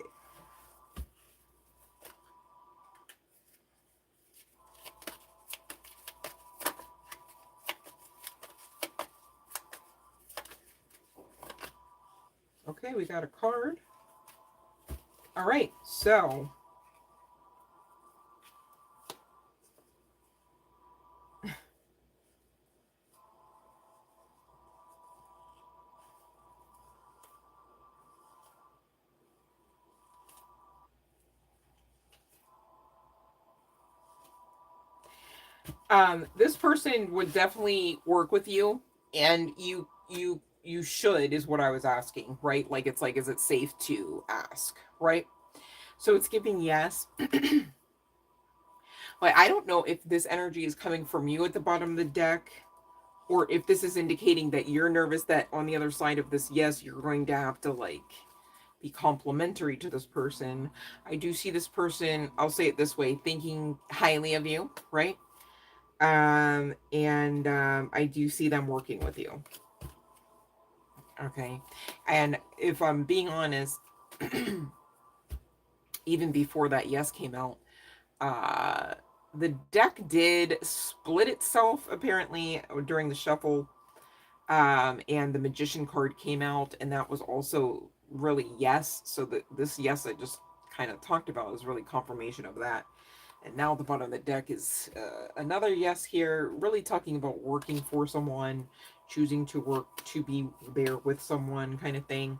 Okay, we got a card. All right, so this person would definitely work with you, and you should, is what I was asking, right? Like, it's like, is it safe to ask, right? So it's giving yes. Like, I don't know if this energy is coming from you at the bottom of the deck, or if this is indicating that you're nervous that on the other side of this yes, you're going to have to, like, be complimentary to this person. I do see this person, I'll say it this way, thinking highly of you, right? And I do see them working with you. Okay. And if I'm being honest, even before that yes came out, the deck did split itself apparently during the shuffle. And the Magician card came out, and that was also really yes. So this yes I just kind of talked about is really confirmation of that. And now the bottom of the deck is another yes here, really talking about working for someone, choosing to work to be there with someone, kind of thing.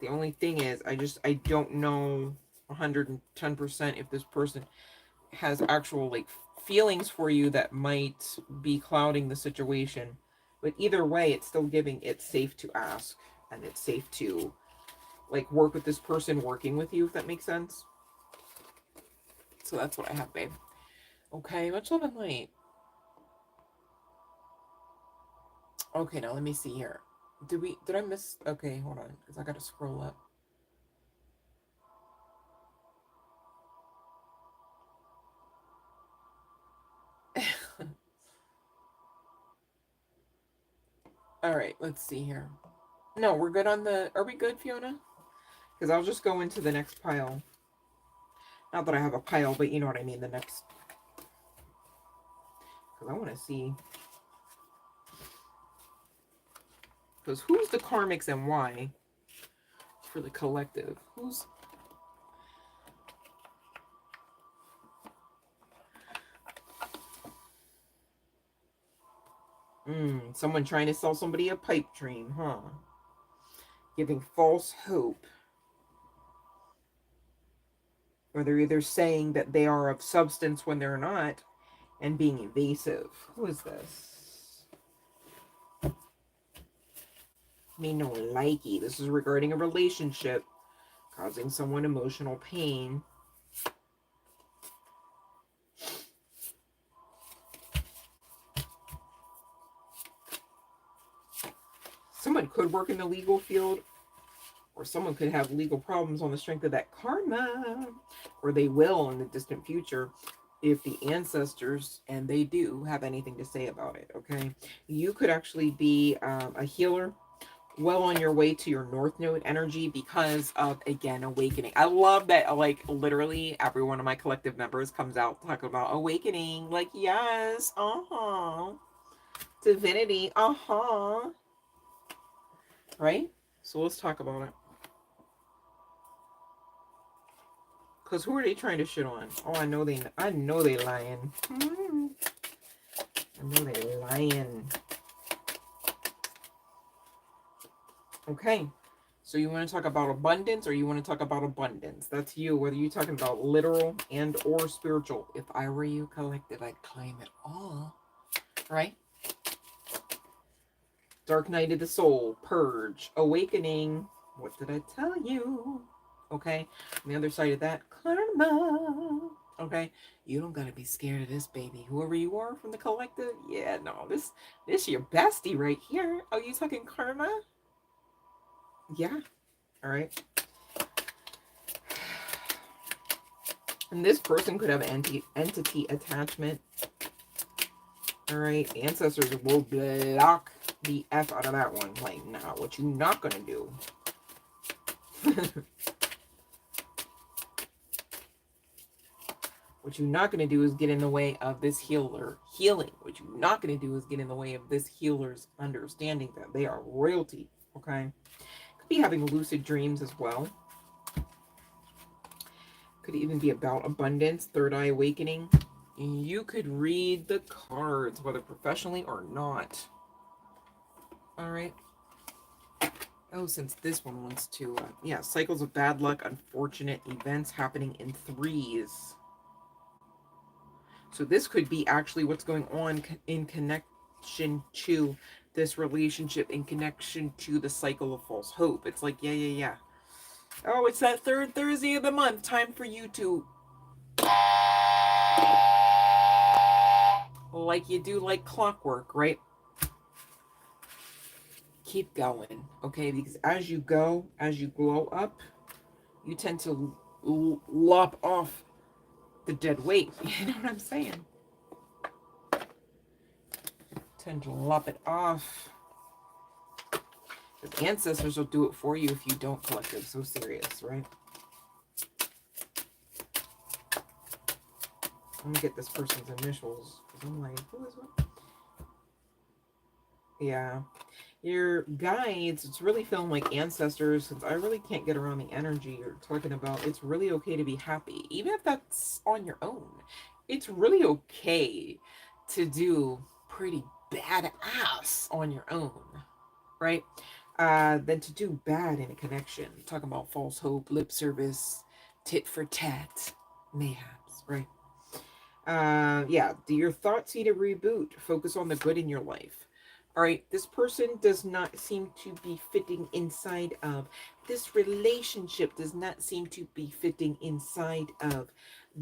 The only thing is, I don't know. 110% if this person has actual like feelings for you that might be clouding the situation. But either way, it's still giving it's safe to ask, and it's safe to like work with this person working with you, if that makes sense. So that's what I have, babe. Okay, much love and light. Okay, now let me see here. Did I miss? Okay, hold on, because I gotta scroll up. All right, let's see here. No, we're good on the. Are we good, Fiona? Because I'll just go into the next pile. Not that I have a pile, but you know what I mean. The next. Because I want to see. Because who's the karmics and why? For the collective. Who's. Someone trying to sell somebody a pipe dream, huh? Giving false hope. Or they're either saying that they are of substance when they're not, and being evasive. Who is this? Me no likey. This is regarding a relationship, causing someone emotional pain. Someone could work in the legal field, or someone could have legal problems on the strength of that karma, or they will in the distant future if the ancestors, and they do, have anything to say about it, okay? You could actually be a healer, well on your way to your North Node energy because of, again, awakening. I love that, like, literally every one of my collective members comes out talking about awakening. Like, yes, divinity, right? So let's talk about it. Because who are they trying to shit on? Oh, I know they lying. I know they lying. Okay. So you want to talk about abundance, or you want to talk about abundance? That's you, whether you're talking about literal and or spiritual. If I were you, collective, I'd claim it all. Right? Dark night of the soul, purge, awakening. What did I tell you? Okay. On the other side of that, karma. Okay. You don't gotta be scared of this, baby. Whoever you are from the collective, yeah, no, this your bestie right here. Oh, you talking karma? Yeah. All right. And this person could have entity attachment. All right. Ancestors will block the F out of that one. Like, nah, what you not gonna do? What you're not going to do is get in the way of this healer healing. What you're not going to do is get in the way of this healer's understanding that they are royalty. Okay. Could be having lucid dreams as well. Could even be about abundance, third eye awakening. You could read the cards, whether professionally or not. All right. Oh, since this one wants to, yeah, cycles of bad luck, unfortunate events happening in threes. So this could be actually what's going on in connection to this relationship, in connection to the cycle of false hope. It's like, yeah. Oh, it's that third Thursday of the month. Time for you to, like you do like clockwork, right? Keep going, okay? Because as you go, as you glow up, you tend to lop off the dead weight. You know what I'm saying? Tend to lop it off. Because ancestors will do it for you if you don't, collective. So serious, right? Let me get this person's initials. Because I'm like, who is what? Yeah. Your guides, it's really feeling like ancestors, since I really can't get around the energy you're talking about. It's really okay to be happy. Even if that's on your own. It's really okay to do pretty badass on your own. Right? Than to do bad in a connection. Talking about false hope, lip service, tit for tat, mayhaps, right? Yeah, do your thoughts need a reboot? Focus on the good in your life. All right, this person does not seem to be fitting inside of, this relationship does not seem to be fitting inside of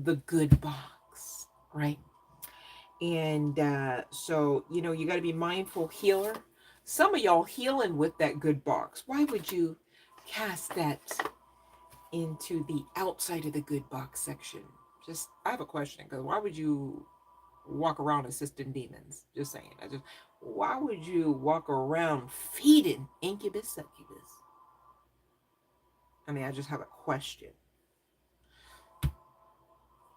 the good box, right? And so, you know, you got to be mindful, healer. Some of y'all healing with that good box. Why would you cast that into the outside of the good box section? Just, I have a question, because why would you walk around assisting demons? Just saying. Why would you walk around feeding incubus succubus? I mean, I just have a question.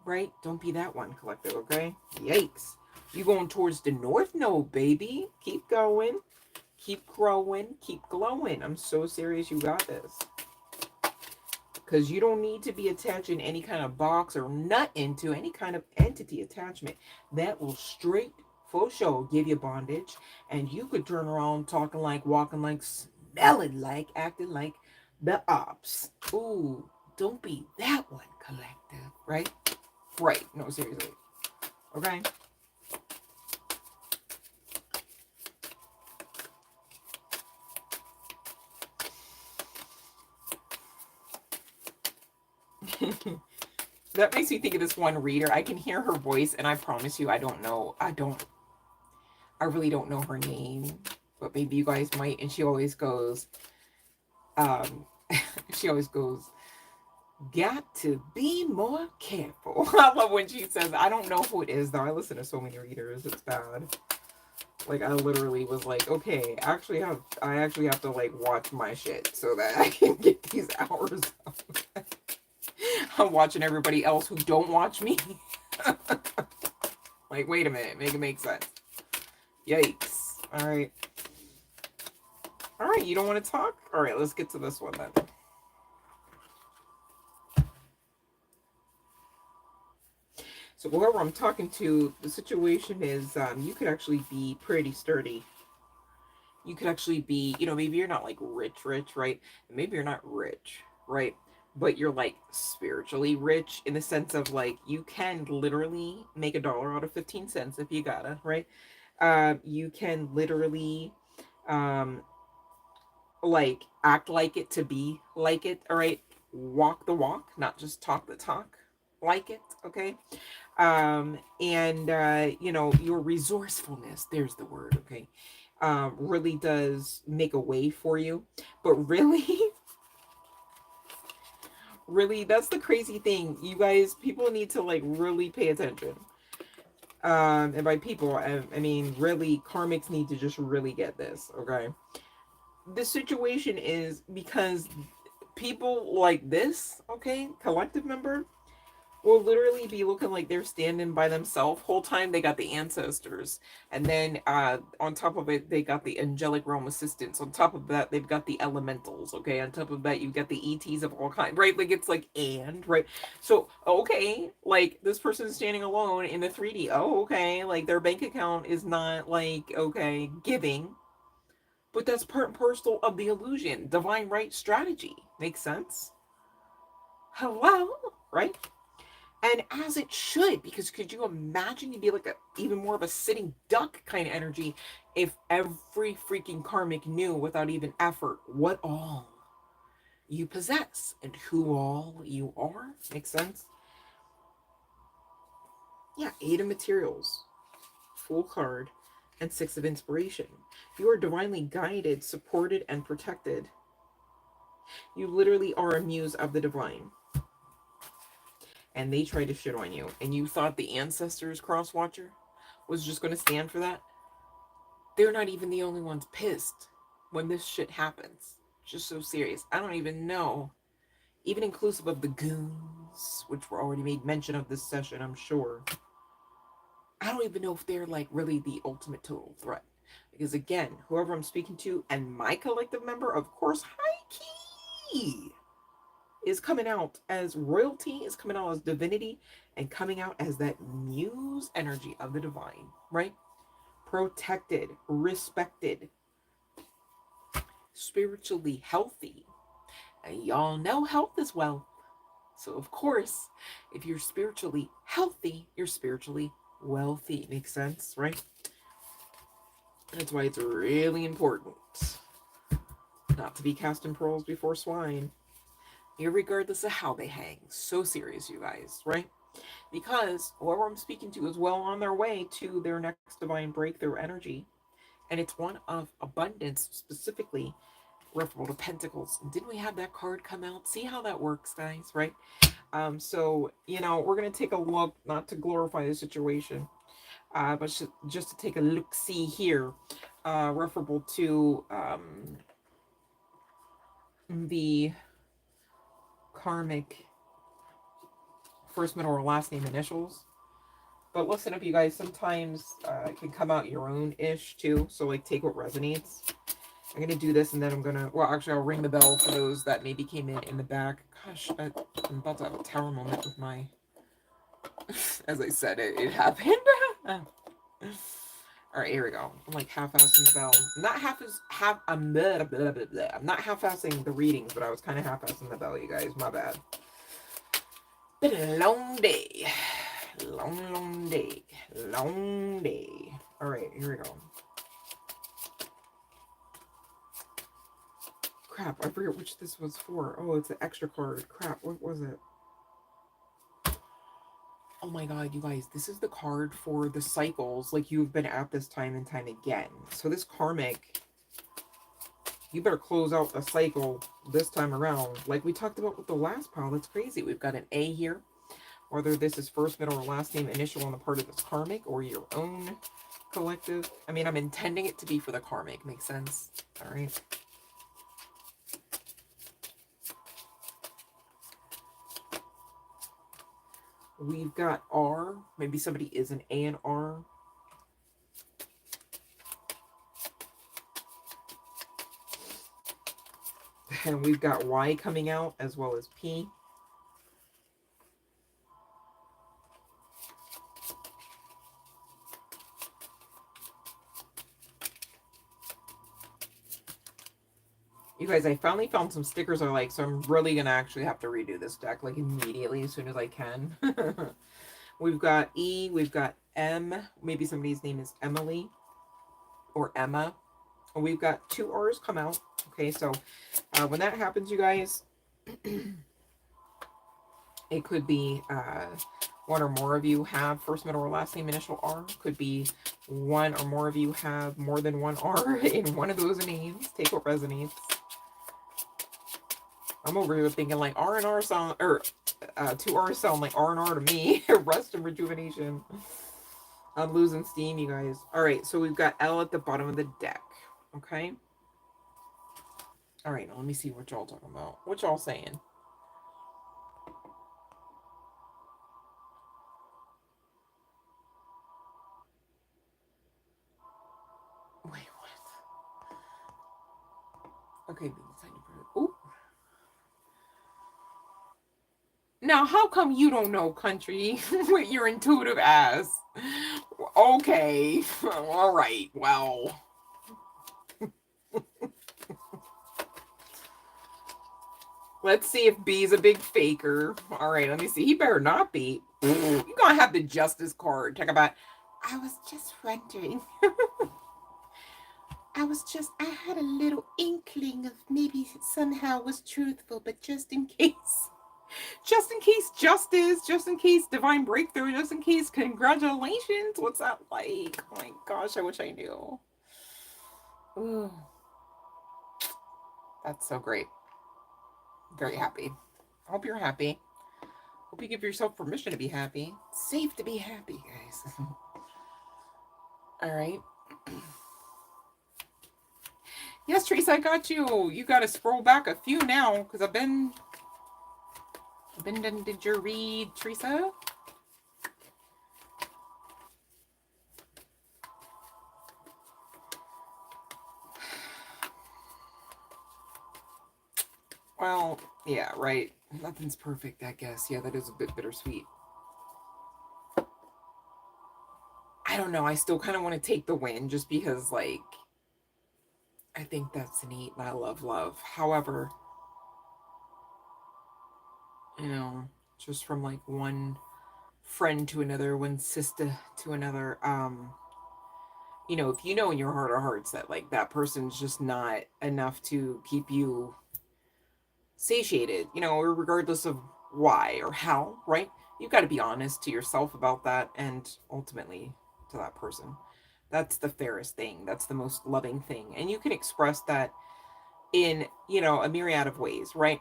Right? Don't be that one, collective, okay? Yikes. You going towards the north node, baby. Keep going. Keep growing. Keep glowing. I'm so serious, you got this. Because you don't need to be attaching any kind of box or nut into any kind of entity attachment. That will straight, for sure, give you bondage. And you could turn around talking like, walking like, smelling like, acting like the ops. Ooh, don't be that one, collective, right? Right. No, seriously. Okay? That makes me think of this one reader. I can hear her voice, and I promise you, I really don't know her name, but maybe you guys might. And she always goes, she always goes, got to be more careful. I love when she says, I don't know who it is, though. I listen to so many readers. It's bad. Like, I literally was like, okay, I actually have to, like, watch my shit so that I can get these hours up. I'm watching everybody else who don't watch me. Like, wait a minute, make it make sense. Yikes. All right. All right, you don't want to talk? All right, let's get to this one then. So whoever I'm talking to, the situation is you could actually be pretty sturdy. You could actually be, you know, maybe you're not like rich, right? Maybe you're not rich, right? But you're like spiritually rich in the sense of like you can literally make $1 out of 15 cents if you gotta, right? You can literally like act like it to be like it, all right? Walk the walk, not just talk the talk like it, okay? And you know, your resourcefulness, there's the word, okay, really does make a way for you. But really, really, that's the crazy thing, you guys. People need to like really pay attention. And by people, I mean really, karmics need to just really get this, okay? The situation is because people like this, okay, collective member, will literally be looking like they're standing by themselves. Whole time they got the ancestors. And then on top of it, they got the angelic realm assistants. On top of that, they've got the elementals, okay? On top of that, you got the ETs of all kinds, right? Like, it's like, and, right? So, okay, like, this person's standing alone in the 3D. Oh, okay, like, their bank account is not, like, okay, giving. But that's part and parcel of the illusion. Divine right strategy. Makes sense? Hello? Right? And as it should, because could you imagine, you'd be like even more of a sitting duck kind of energy if every freaking karmic knew without even effort what all you possess and who all you are? Makes sense? Yeah, 8 of materials, full card, and 6 of inspiration. You are divinely guided, supported, and protected. You literally are a muse of the divine. And they tried to shit on you. And you thought the ancestors cross watcher was just going to stand for that? They're not even the only ones pissed when this shit happens. Just so serious. I don't even know. Even inclusive of the goons, which were already made mention of this session, I'm sure. I don't even know if they're like really the ultimate total threat. Because again, whoever I'm speaking to and my collective member, of course, high key, is coming out as royalty, is coming out as divinity, and coming out as that muse energy of the divine, right? Protected, respected, spiritually healthy. And y'all know health is wealth. So, of course, if you're spiritually healthy, you're spiritually wealthy. Makes sense, right? That's why it's really important not to be casting pearls before swine, regardless of how they hang. So serious, you guys, right? Because whoever I'm speaking to is well on their way to their next divine breakthrough energy. And it's one of abundance, specifically referable to Pentacles. Didn't we have that card come out? See how that works, guys, right? So, you know, we're going to take a look, not to glorify the situation, but just to take a look-see here, referable to the karmic first, middle, or last name initials. But listen up, you guys, sometimes it can come out your own-ish, too. So, like, take what resonates. I'm going to do this, and then I'm going to... Well, actually, I'll ring the bell for those that maybe came in the back. Gosh, I'm about to have a tower moment with my... As I said, it happened. All right, here we go. I'm, like, half-assing the bell. I'm not half-assing the readings, but I was kind of half-assing the bell, you guys. My bad. Been a long day. Long day. Long day. All right, here we go. Crap, I forget which this was for. Oh, it's an extra card. Crap, what was it? Oh my god, you guys, this is the card for the cycles, like you've been at this time and time again. So this karmic, you better close out the cycle this time around. Like we talked about with the last pile, that's crazy. We've got an A here. Whether this is first, middle, or last name initial on the part of this karmic or your own collective. I mean, I'm intending it to be for the karmic. Makes sense? All right. We've got R. Maybe somebody is an A and R. And we've got Y coming out as well as P. You guys, I finally found some stickers I like, so I'm really going to actually have to redo this deck, like, immediately, as soon as I can. We've got E, we've got M, maybe somebody's name is Emily, or Emma. And we've got 2 R's come out. Okay, so when that happens, you guys, it could be one or more of you have first, middle, or last name initial R. Could be one or more of you have more than one R in one of those names. Take what resonates. I'm over here thinking like R and R sound, or 2 R's sound like R and R to me. Rest and rejuvenation. I'm losing steam, you guys. All right, so we've got L at the bottom of the deck. Okay. All right, now let me see what y'all talking about. What y'all saying? Wait, what? Okay, ooh. Now, how come you don't know, country, with your intuitive ass? Okay, all right, well. Let's see if B's a big faker. All right, let me see. He better not be. You're gonna have the justice card. Talk about, I was just wondering. I had a little inkling of maybe somehow was truthful, but just in case justice, just in case divine breakthrough, just in case congratulations. What's that like? Oh my gosh, I wish I knew. Ooh. That's so great. Very happy. I hope you're happy. Hope you give yourself permission to be happy. It's safe to be happy, guys. All right. Yes, Teresa, I got you. You got to scroll back a few now because I've been. Did you read, Teresa? Well, yeah, right. Nothing's perfect, I guess. Yeah, that is a bit bittersweet. I don't know. I still kind of want to take the win just because, like, I think that's neat and I love love. However, you know, just from like one friend to another, one sister to another. You know, if you know in your heart of hearts that like that person's just not enough to keep you satiated, you know, or regardless of why or how, right? You've got to be honest to yourself about that and ultimately to that person. That's the fairest thing. That's the most loving thing. And you can express that in, you know, a myriad of ways, right?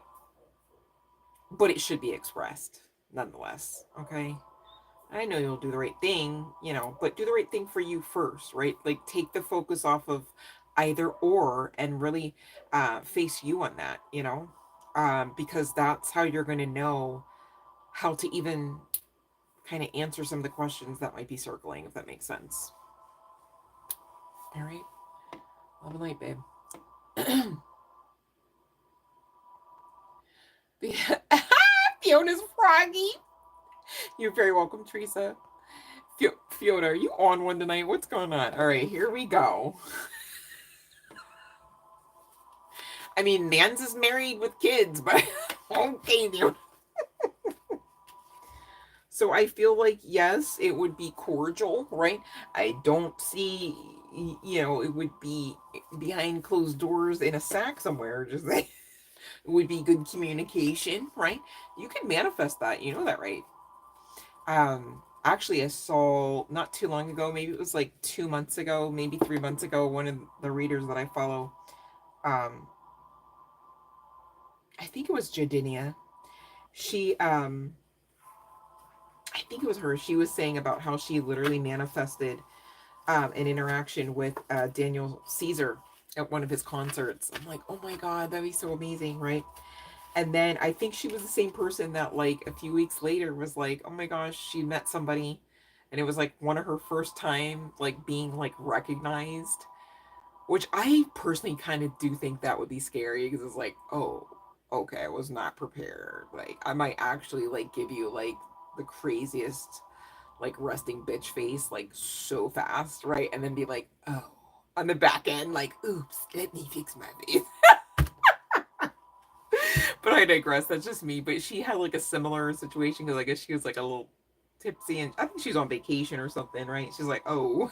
But it should be expressed nonetheless, okay? I know you'll do the right thing, you know, but do the right thing for you first, right? Like take the focus off of either or and really face you on that, you know, because that's how you're going to know how to even kind of answer some of the questions that might be circling, if that makes sense. All right. Love and light, babe. Fiona's froggy. You're very welcome, Teresa. Fiona, are you on one tonight? What's going on? All right, here we go. I mean, Nance is married with kids, but okay, dude. So I feel like, yes, it would be cordial, right? I don't see, you know, it would be behind closed doors in a sack somewhere. Just like, it would be good communication, right? You can manifest that. You know that, right? Actually, I saw not too long ago, maybe it was like 2 months ago, maybe 3 months ago, one of the readers that I follow, um, I think it was Jadinia. She, I think it was her. She was saying about how she literally manifested an interaction with Daniel Caesar at one of his concerts. I'm like, oh my God, that'd be so amazing, right? And then I think she was the same person that like a few weeks later was like, oh my gosh, she met somebody and it was like one of her first time like being like recognized, which I personally kind of do think that would be scary because it's like, oh, okay, I was not prepared. Like I might actually like give you like the craziest like resting bitch face like so fast, right? And then be like, oh, on the back end, like, oops, let me fix my face. But I digress. That's just me. But she had like a similar situation because I guess she was like a little tipsy and I think she was on vacation or something, right? She's like, oh.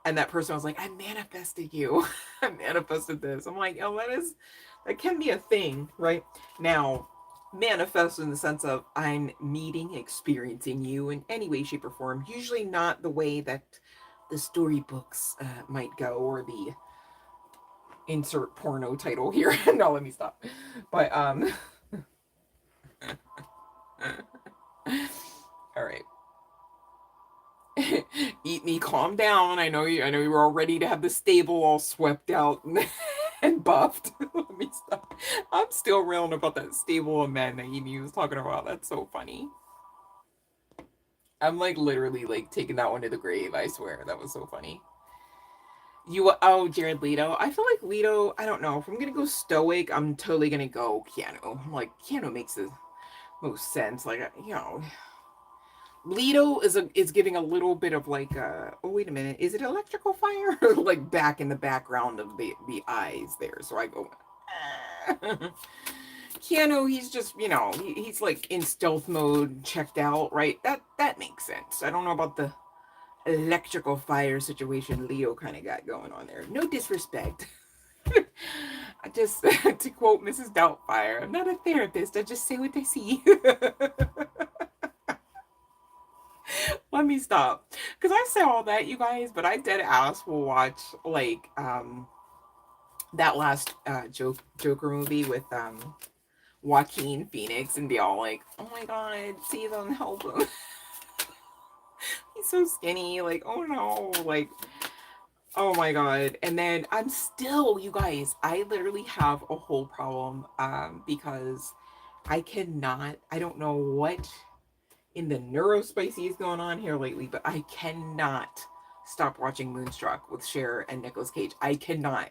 And that person was like, I manifested you. I manifested this. I'm like, oh, that can be a thing, right? Now, manifest in the sense of I'm meeting, experiencing you in any way, shape, or form. Usually not the way that the storybooks might go or the insert porno title here. No, let me stop. But all right. Eat me, calm down. I know you were all ready to have the stable all swept out and buffed. Let me stop. I'm still reeling about that stable of men that he was talking about. That's so funny. I'm like literally like taking that one to the grave, I swear. That was so funny. Jared Leto. I feel like Leto, I don't know. If I'm gonna go stoic, I'm totally gonna go Keanu. I'm like, Keanu makes the most sense. Like, you know, Leto is giving a little bit of like oh wait a minute, is it electrical fire? Like back in the background of the eyes there. So I go Keanu, he's just, you know, he's like in stealth mode, checked out, right? That makes sense. I don't know about the electrical fire situation Leo kind of got going on there. No disrespect. I just to quote Mrs. Doubtfire, I'm not a therapist, I just say what I see. Let me stop. Because I say all that, you guys, but I dead ass will watch like that last Joker movie with Joaquin Phoenix and be all like, oh my god, see them, help him. He's so skinny, like, oh no, like, oh my god. And then I'm still, you guys, I literally have a whole problem because I don't know what in the neurospicy is going on here lately, but I cannot stop watching Moonstruck with Cher and Nicolas Cage. I cannot.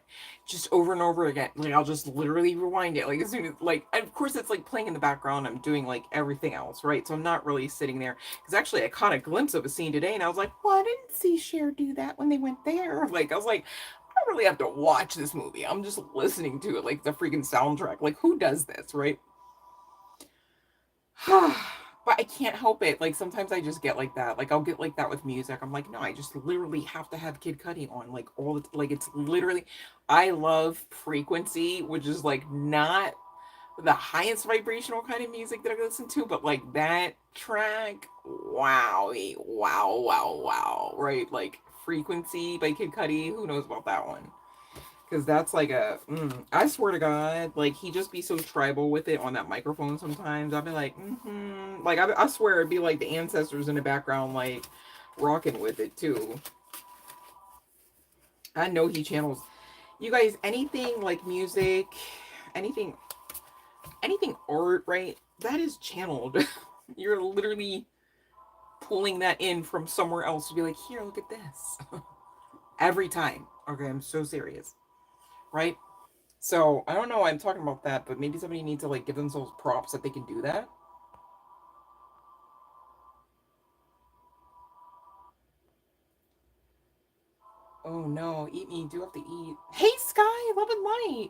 Just over and over again. Like, I'll just literally rewind it. Like, as soon as, like, and of course it's like playing in the background. I'm doing like everything else, right? So I'm not really sitting there. Because actually I caught a glimpse of a scene today and I was like, well, I didn't see Cher do that when they went there. Like, I was like, I really have to watch this movie. I'm just listening to it like the freaking soundtrack. Like, who does this, right? But I can't help it. Like sometimes I just get like that. Like I'll get like that with music. I'm like, no, I just literally have to have Kid Cudi on. Like all the like it's literally I love Frequency, which is like not the highest vibrational kind of music that I listen to, but like that track, wow, wow, wow, wow, right? Like Frequency by Kid Cudi, who knows about that one? Because that's like I swear to God, like he just be so tribal with it on that microphone sometimes. I'll be like, like I swear it'd be like the ancestors in the background, like rocking with it too. I know he channels. You guys, anything like music, anything art, right? That is channeled. You're literally pulling that in from somewhere else to be like, here, look at this. Every time. Okay, I'm so serious. Right? So I don't know why I'm talking about that, but maybe somebody needs to like give themselves props that they can do that. Oh no, eat me, do have to eat. Hey Sky, love and light.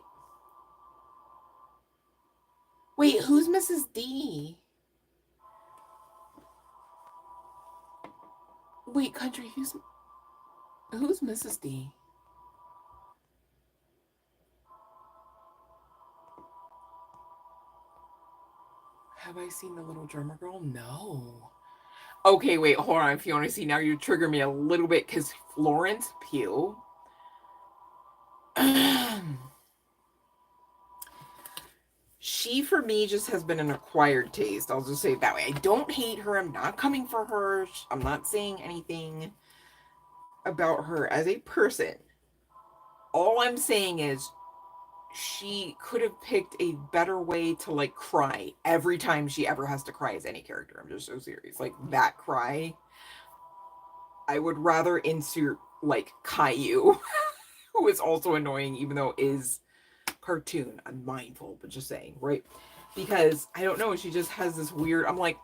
Wait, who's Mrs. D? Wait, country, who's Mrs. D? Have I seen the little drummer girl? No. Okay, wait, hold on, Fiona. See, now you trigger me a little bit because Florence Pugh. She, for me, just has been an acquired taste. I'll just say it that way. I don't hate her. I'm not coming for her. I'm not saying anything about her as a person. All I'm saying is she could have picked a better way to like cry every time she ever has to cry as any character. I'm just so serious. Like that cry, I would rather insert like Caillou, who is also annoying, even though is cartoon. I'm mindful, but just saying, right? Because I don't know, she just has this weird. I'm like,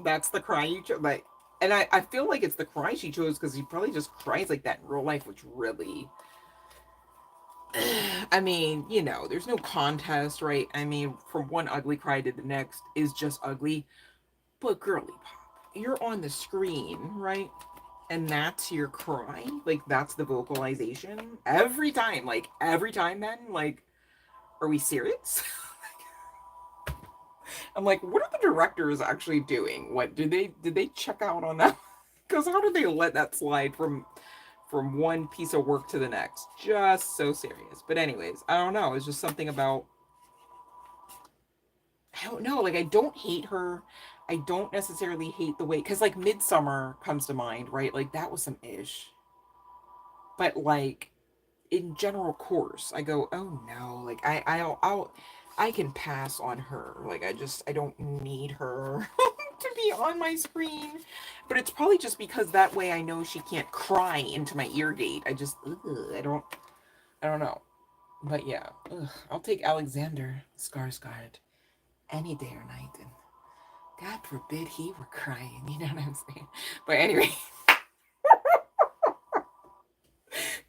that's the cry you chose, like, and I feel like it's the cry she chose because she probably just cries like that in real life, which really, I mean, you know, there's no contest, right? I mean, from one ugly cry to the next is just ugly, but girly pop, you're on the screen, right? And that's your cry, like that's the vocalization every time, like every time. Then, like, are we serious? I'm like, what are the directors actually doing? What did they check out on that? Because how did they let that slide from one piece of work to the next? Just so serious. But anyways, I don't know. It's just something about, I don't know. Like I don't hate her. I don't necessarily hate the way, because like Midsummer comes to mind, right? Like that was some ish. But like in general course, I go, oh no, like I can pass on her. Like I don't need her to be on my screen. But it's probably just because that way I know she can't cry into my ear gate. I just I don't know. But yeah, I'll take Alexander Skarsgård any day or night, and God forbid he were crying. You know what I'm saying? But anyway,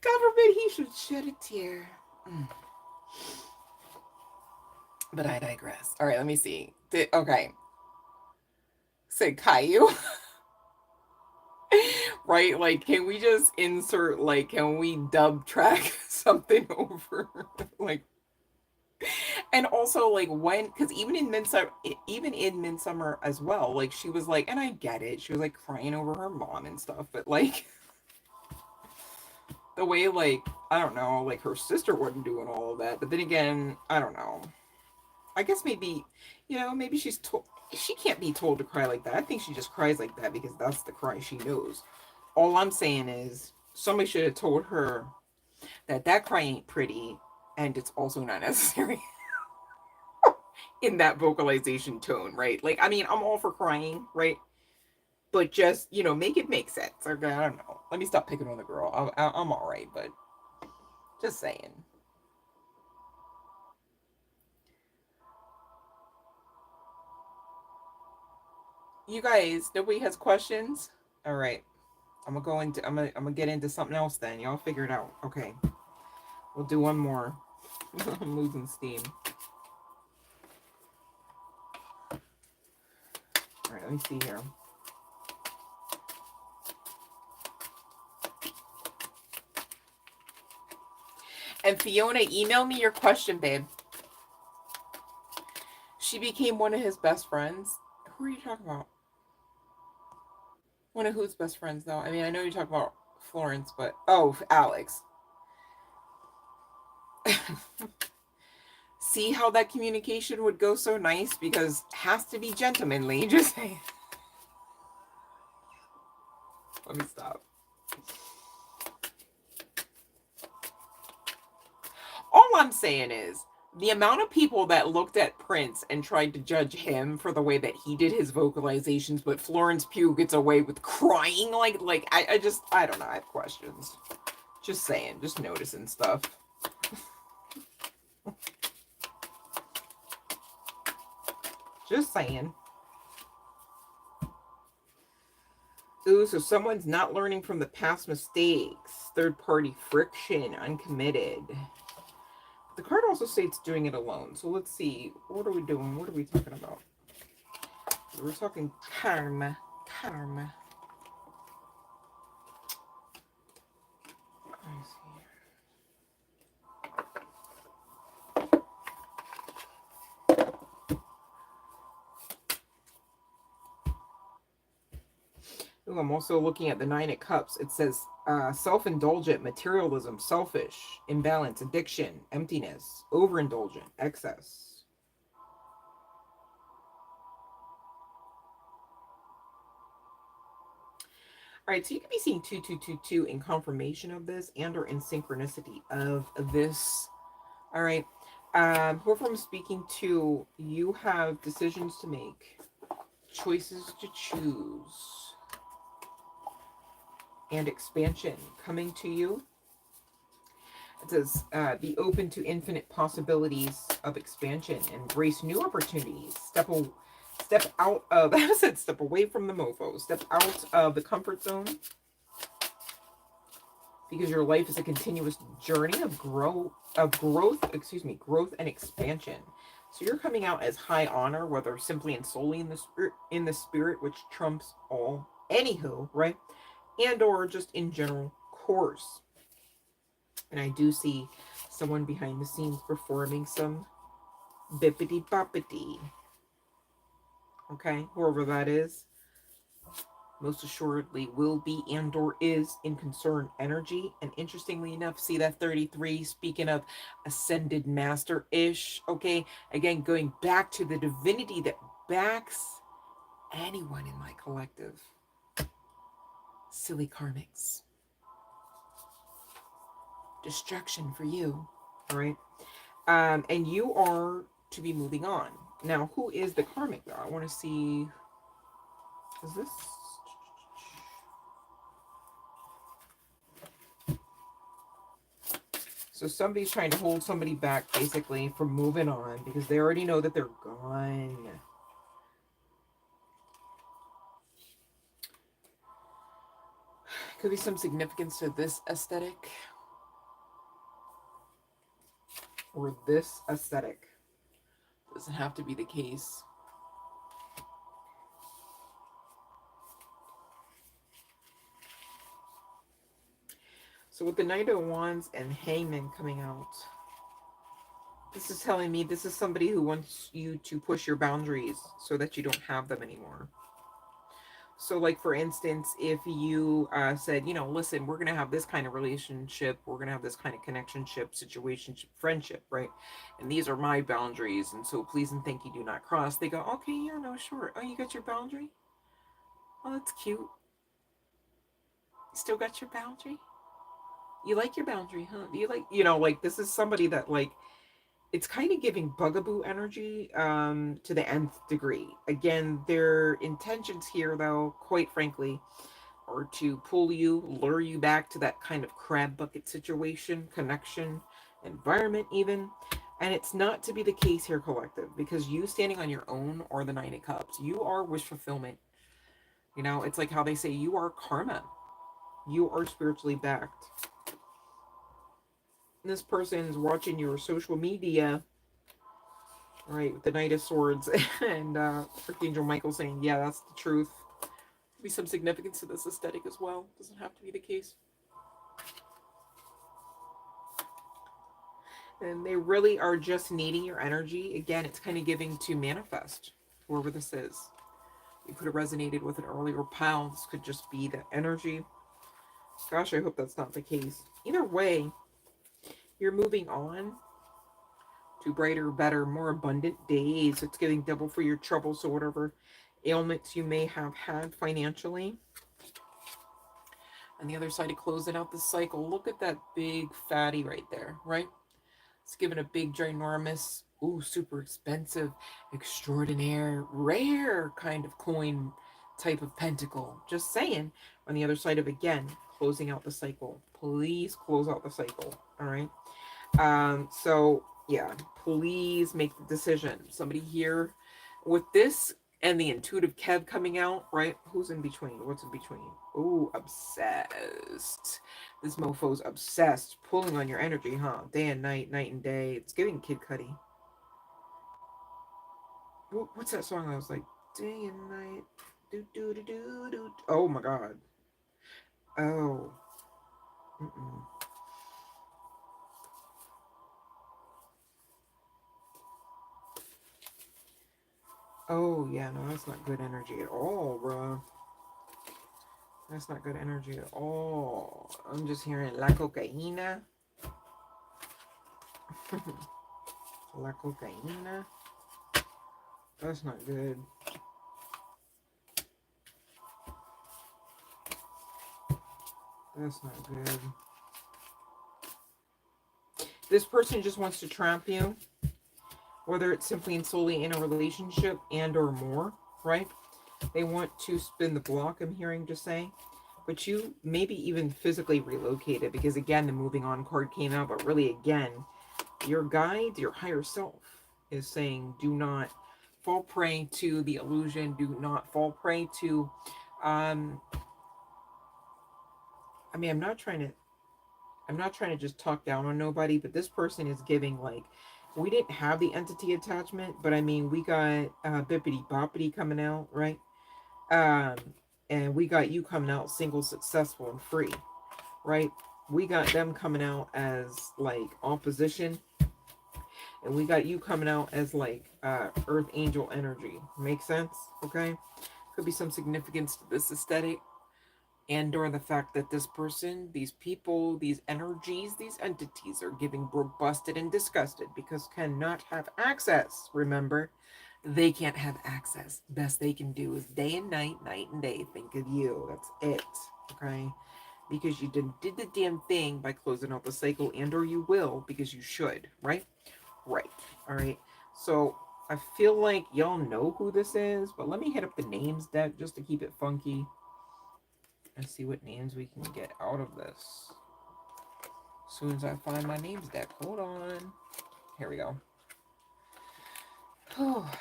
God forbid he should shed a tear. But I digress. All right, let me see. Okay, say Caillou. Right? Like, can we just insert, like, can we dub track something over? Like, and also, like, when, because even in Midsummer as well, like, she was like, and I get it, she was like crying over her mom and stuff, but like, the way, like, I don't know, like, her sister wasn't doing all of that, but then again, I don't know. I guess maybe, maybe she's told, she can't be told to cry like that. I think she just cries like that because that's the cry she knows. All I'm saying is somebody should have told her that that cry ain't pretty and it's also not necessary in that vocalization tone, right? Like, I mean, I'm all for crying, right? But just, make it make sense. Okay, I don't know. Let me stop picking on the girl. I'm all right, but just saying. You guys, nobody has questions? All right. I'm gonna get into something else then. Y'all figure it out. Okay. We'll do one more. I'm losing steam. let me see here. And Fiona, email me your question, babe. She became one of his best friends. Who are you talking about? One of whose best friends, though? I mean, I know you talk about Florence, but... Oh, Alex. See how that communication would go so nice? Because it has to be gentlemanly. Just saying. Let me stop. All I'm saying is, the amount of people that looked at Prince and tried to judge him for the way that he did his vocalizations, but Florence Pugh gets away with crying like I don't know, I have questions. Just saying, just noticing stuff. Just saying. Ooh, so someone's not learning from the past mistakes. Third-party friction, uncommitted. The card also states doing it alone. So let's see. What are we doing? What are we talking about? We're talking karma. Karma. Let me see. Ooh, I'm also looking at the Nine of Cups. It says self-indulgent, materialism, selfish, imbalance, addiction, emptiness, overindulgent, excess. All right, so you could be seeing 2222 in confirmation of this and or in synchronicity of this. All right. Whoever I'm speaking to, you have decisions to make, choices to choose. And expansion coming to you. It says, be open to infinite possibilities of expansion, embrace new opportunities, step out of, I said step away from the mofo, step out of the comfort zone, because your life is a continuous journey of growth and expansion. So you're coming out as high honor, whether simply and solely in the spirit, which trumps all, anywho, right? And or just in general course. And I do see someone behind the scenes performing some bippity boppity. Okay, whoever that is, most assuredly will be and or is in concerned energy. And interestingly enough, see that 33, speaking of ascended master-ish, okay? Again, going back to the divinity that backs anyone in my collective. Silly karmics. Destruction for you, all right? And you are to be moving on. Now, who is the karmic, though? I want to see... Is this... So somebody's trying to hold somebody back, basically, from moving on, because they already know that they're gone. Could be some significance to this aesthetic. Or this aesthetic. Doesn't have to be the case. So with the Knight of Wands and Hangman coming out, this is telling me this is somebody who wants you to push your boundaries so that you don't have them anymore. So like, for instance, if you said, you know, listen, we're going to have this kind of relationship, we're going to have this kind of connectionship, situationship, friendship, right? And these are my boundaries, and so please and thank you do not cross. They go, okay, yeah, no, sure. Oh, you got your boundary? Oh, that's cute. Still got your boundary? You like your boundary, huh? You like, you know, like, this is somebody that, like, it's kind of giving bugaboo energy to the nth degree. Again, their intentions here, though, quite frankly, are to pull you, lure you back to that kind of crab bucket situation, connection, environment even. And it's not to be the case here, collective, because you standing on your own or the Nine of Cups, you are wish fulfillment. You know, it's like how they say you are karma. You are spiritually backed. This person is watching your social media Right, with the Knight of Swords and Archangel Michael saying, yeah, that's the truth. Be some significance to this aesthetic as well. Doesn't have to be the case. And they really are just needing your energy. Again, it's kind of giving to manifest, whoever this is. You could have resonated with an earlier pile. This could just be the energy. Gosh, I hope that's not the case. Either way, you're moving on to brighter, better, more abundant days. It's giving double for your trouble. So whatever ailments you may have had financially. On the other side of closing out the cycle, look at that big fatty right there, right? It's given a big, ginormous, ooh, super expensive, extraordinaire, rare kind of coin type of pentacle. Just saying. On the other side of, again, closing out the cycle. Please close out the cycle, all right? So, yeah, please make the decision. Somebody here with this and the intuitive Kev coming out, right? Who's in between? What's in between? Ooh, obsessed. This mofo's obsessed, pulling on your energy, huh? Day and night, night and day. It's giving Kid Cudi. What's that song? I was like, day and night. Do do do do do. Oh my god. Oh. Mm-mm. Oh yeah, no, that's not good energy at all, bro. That's not good energy at all. I'm just hearing la cocaína. La cocaína. That's not good. That's not good. This person just wants to trap you, whether it's simply and solely in a relationship and or more, right? They want to spin the block, I'm hearing just say. But you maybe even physically relocated because, again, the moving on card came out. But really, again, your guide, your higher self is saying do not fall prey to the illusion. Do not fall prey to, I mean, I'm not trying to just talk down on nobody, but this person is giving like, we didn't have the entity attachment, but I mean, we got Bippity Boppity coming out, right? Um, and we got you coming out single, successful, and free, right? We got them coming out as like opposition, and we got you coming out as like earth angel energy. Make sense? Okay, could be some significance to this aesthetic, and or the fact that this person, these people, these energies, these entities are giving broke, busted, and disgusted because cannot have access. Remember, they can't have access. Best they can do is day and night, night and day, think of you. That's it. Okay, because you did the damn thing by closing out the cycle, and or you will because you should, right? Right. All right. So I feel like y'all know who this is, but let me hit up the names deck just to keep it funky and see what names we can get out of this. As soon as I find my names deck. Hold on. Here we go. Oh.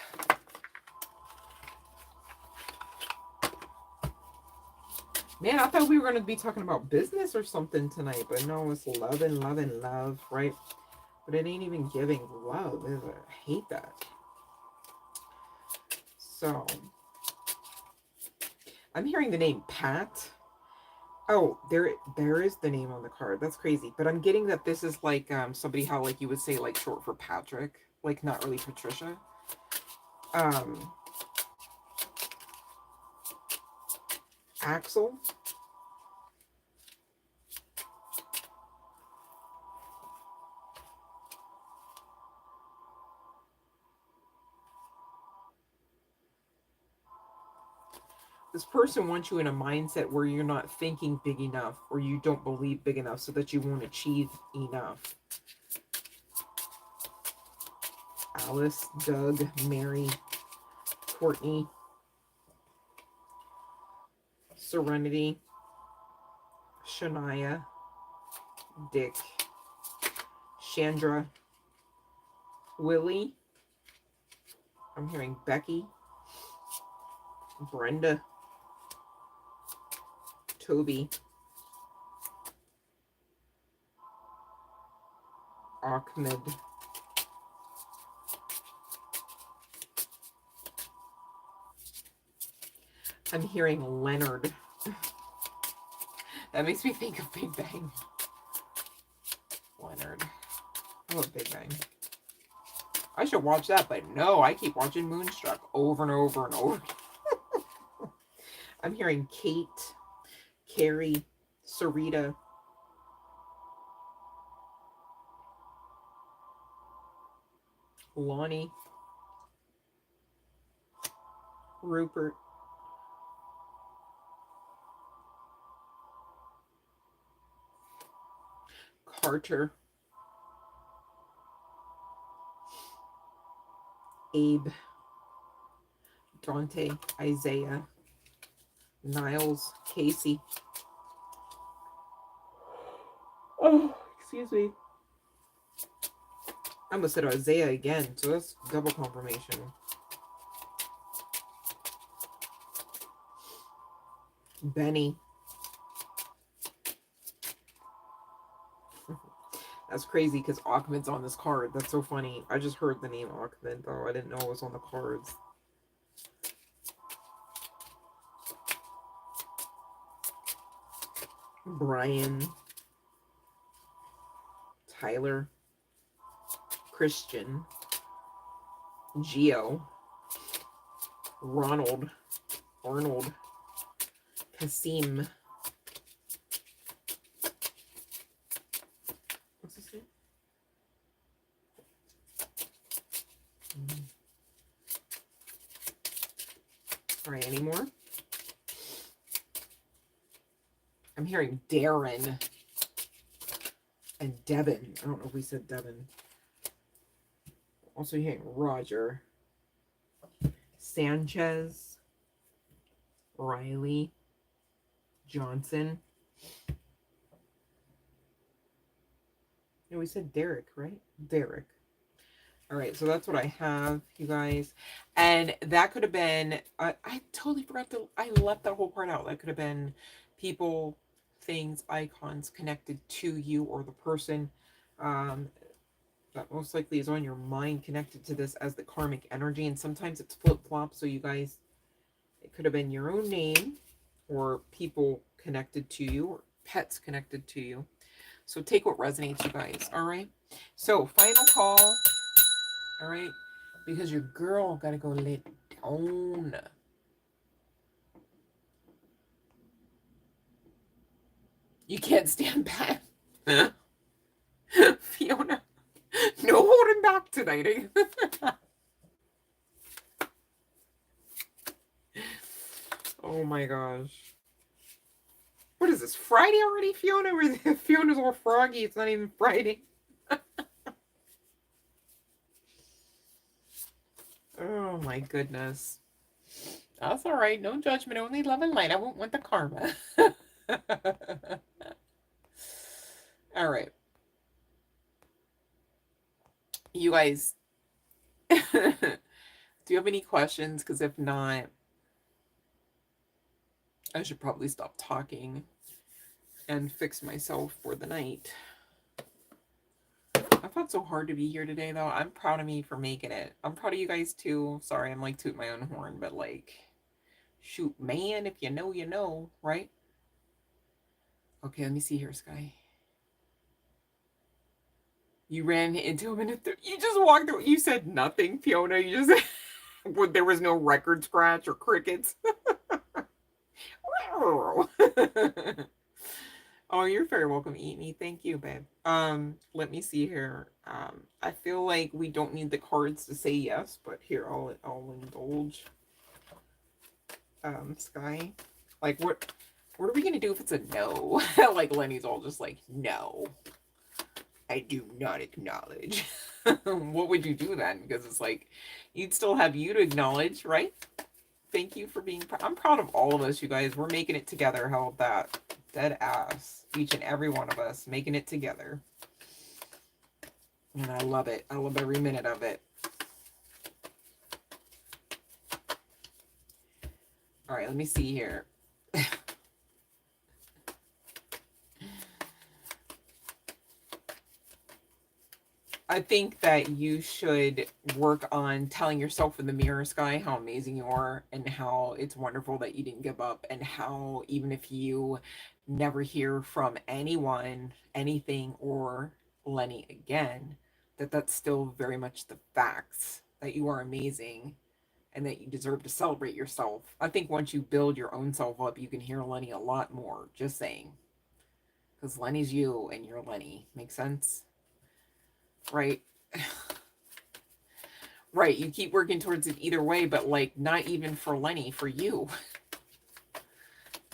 Man, I thought we were going to be talking about business or something tonight, but no, it's love and love and love, right? But it ain't even giving love, is it? I hate that. So, I'm hearing the name Pat. Oh, there is the name on the card. That's crazy. But I'm getting that this is like somebody how like you would say like short for Patrick, like not really Patricia. Axel. This person wants you in a mindset where you're not thinking big enough or you don't believe big enough so that you won't achieve enough. Alice, Doug, Mary, Courtney, Serenity, Shania, Dick, Chandra, Willie. I'm hearing Becky, Brenda, Toby, Ahmed, I'm hearing Leonard. That makes me think of Big Bang. Leonard. I love Big Bang. I should watch that, but no, I keep watching Moonstruck over and over and over. I'm hearing Kate, Carrie, Sarita, Lonnie, Rupert, Carter, Abe, Dante, Isaiah, Niles, Casey. Oh, excuse me. I almost said Isaiah again, so that's double confirmation. Benny. That's crazy because Ahmed's on this card. That's so funny. I just heard the name Ahmed, though. I didn't know it was on the cards. Brian. Tyler. Christian. Gio. Ronald. Arnold. Kasim. What's his name? All right, any more? I'm hearing Darren and Devin. I don't know if we said Devin. Also hearing Roger, Sanchez, Riley, Johnson. No, we said Derek, right? Derek. All right, so that's what I have, you guys. And that could have been, I totally forgot to, I left that whole part out. That could have been people, things, icons connected to you or the person that most likely is on your mind connected to this as the karmic energy. And sometimes it's flip-flop, so you guys, it could have been your own name or people connected to you or pets connected to you. So take what resonates, you guys. All right. So final call. All right. Because your girl got to go lay down. You can't stand back. Fiona. No holding back tonight. Oh my gosh. What is this? Friday already, Fiona? Fiona's all froggy. It's not even Friday. Oh my goodness. That's all right. No judgment, only love and light. I won't want the karma. All right. You guys, do you have any questions? Because if not, I should probably stop talking and fix myself for the night. I fought so hard to be here today, though. I'm proud of me for making it. I'm proud of you guys, too. Sorry, I'm like tooting my own horn, but like, shoot, man, if you know, you know, right? Okay, let me see here, Sky. You ran into him in a you just walked away. You said nothing, Fiona. You just there was no record scratch or crickets. Oh, you're very welcome, Eat Me. Thank you, babe. Let me see here. I feel like we don't need the cards to say yes, but here I'll indulge. Sky. Like what are we gonna do if it's a no? Like Lenny's all just like, no. I do not acknowledge. What would you do then? Because it's like, you'd still have you to acknowledge, right? Thank you for being I'm proud of all of us, you guys. We're making it together. How about that? Dead ass. Each and every one of us making it together. And I love it. I love every minute of it. All right, let me see here. I think that you should work on telling yourself in the mirror, Sky, how amazing you are and how it's wonderful that you didn't give up, and how even if you never hear from anyone, anything, or Lenny again, that that's still very much the facts, that you are amazing and that you deserve to celebrate yourself. I think once you build your own self up, you can hear Lenny a lot more. Just saying. Because Lenny's you and you're Lenny. Make sense? Right? Right, you keep working towards it either way, but like not even for Lenny, for you.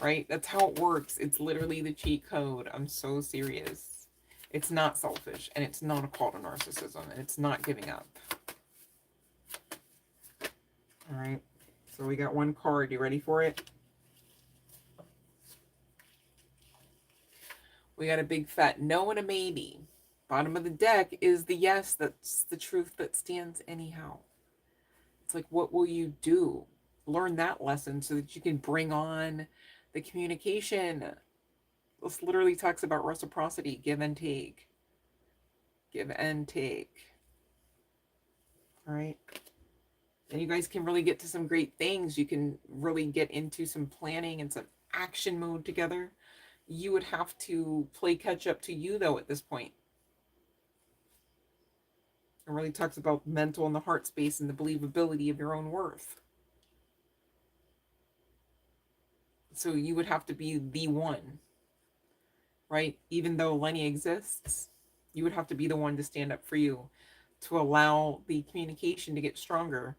Right? That's how it works. It's literally the cheat code. I'm so serious. It's not selfish, and it's not a call to narcissism, and it's not giving up. All right. So we got one card. You ready for it? We got a big fat no and a maybe. Bottom of the deck is the yes, that's the truth that stands anyhow. It's like, what will you do? Learn that lesson so that you can bring on the communication. This literally talks about reciprocity, give and take. Give and take. All right. And you guys can really get to some great things. You can really get into some planning and some action mode together. You would have to play catch up to you, though, at this point. It really talks about mental and the heart space and the believability of your own worth. So you would have to be the one, right? Even though Lenny exists, you would have to be the one to stand up for you, to allow the communication to get stronger.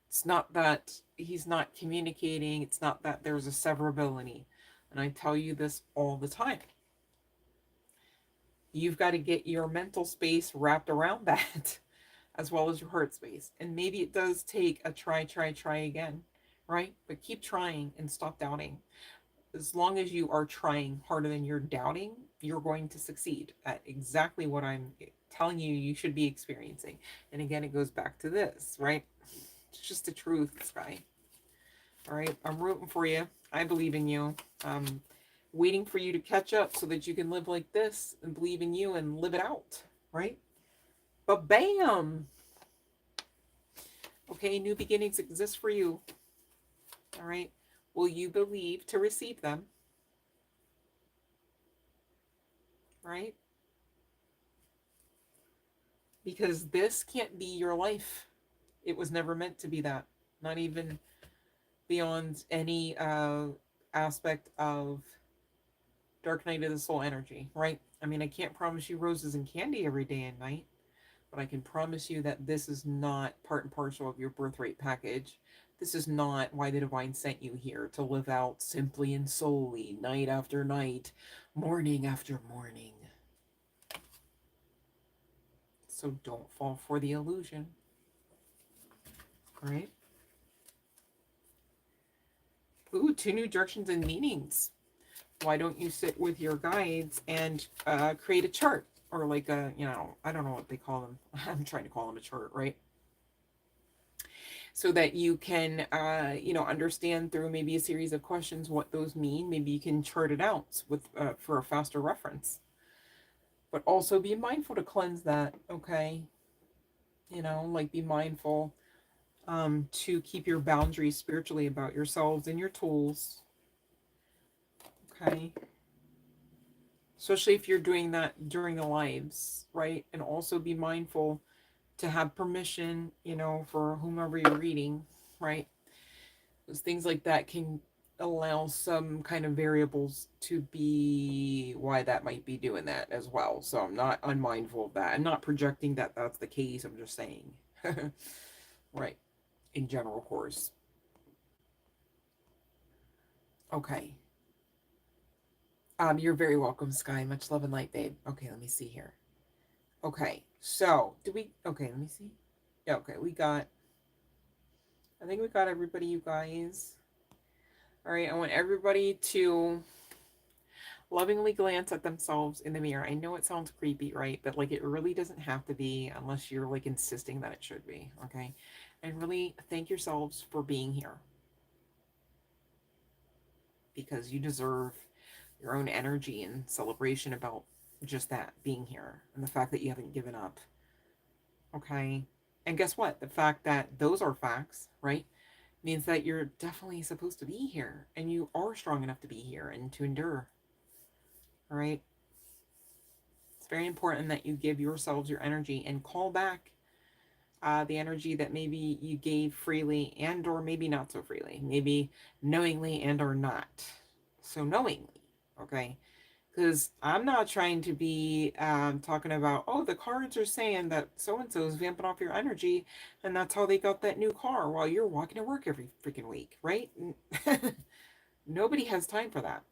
It's not that he's not communicating. It's not that there's a severability. And I tell you this all the time. You've got to get your mental space wrapped around that, as well as your heart space. And maybe it does take a try again, right? But keep trying and stop doubting. As long as you are trying harder than you're doubting, you're going to succeed at exactly what I'm telling you you should be experiencing. And again, it goes back to this, right? It's just the truth, Sky. All right, I'm rooting for you. I believe in you. Waiting for you to catch up so that you can live like this and believe in you and live it out, right? But bam! Okay, new beginnings exist for you. All right. Will you believe to receive them? Right? Because this can't be your life. It was never meant to be that. Not even beyond any aspect of Dark Night of the Soul energy, right? I mean, I can't promise you roses and candy every day and night, but I can promise you that this is not part and parcel of your birthright package. This is not why the divine sent you here, to live out simply and solely, night after night, morning after morning. So don't fall for the illusion. All right? Ooh, 2 new directions and meanings. Why don't you sit with your guides and create a chart? Or like a, you know, I don't know what they call them. I'm trying to call them a chart, right? So that you can, you know, understand through maybe a series of questions what those mean. Maybe you can chart it out with for a faster reference. But also be mindful to cleanse that, okay? You know, like be mindful to keep your boundaries spiritually about yourselves and your tools. Okay? Especially if you're doing that during the lives, right? And also be mindful to have permission, you know, for whomever you're reading, right? Because things like that can allow some kind of variables to be why that might be doing that as well. So I'm not unmindful of that. I'm not projecting that that's the case. I'm just saying. Right. In general course. Okay. You're very welcome, Sky. Much love and light, babe. Okay, let me see here. Okay, so okay, let me see. Yeah, okay, I think we got everybody, you guys. All right, I want everybody to lovingly glance at themselves in the mirror. I know it sounds creepy, right? But like it really doesn't have to be unless you're like insisting that it should be, okay? And really thank yourselves for being here, because you deserve your own energy and celebration about just that being here and the fact that you haven't given up. Okay. And guess what? The fact that those are facts, right, means that you're definitely supposed to be here and you are strong enough to be here and to endure. All right. It's very important that you give yourselves your energy and call back the energy that maybe you gave freely and or maybe not so freely, maybe knowingly and or not so knowingly. Okay. Because I'm not trying to be talking about, oh, the cards are saying that so and so is vamping off your energy, and that's how they got that new car while you're walking to work every freaking week, right? Nobody has time for that.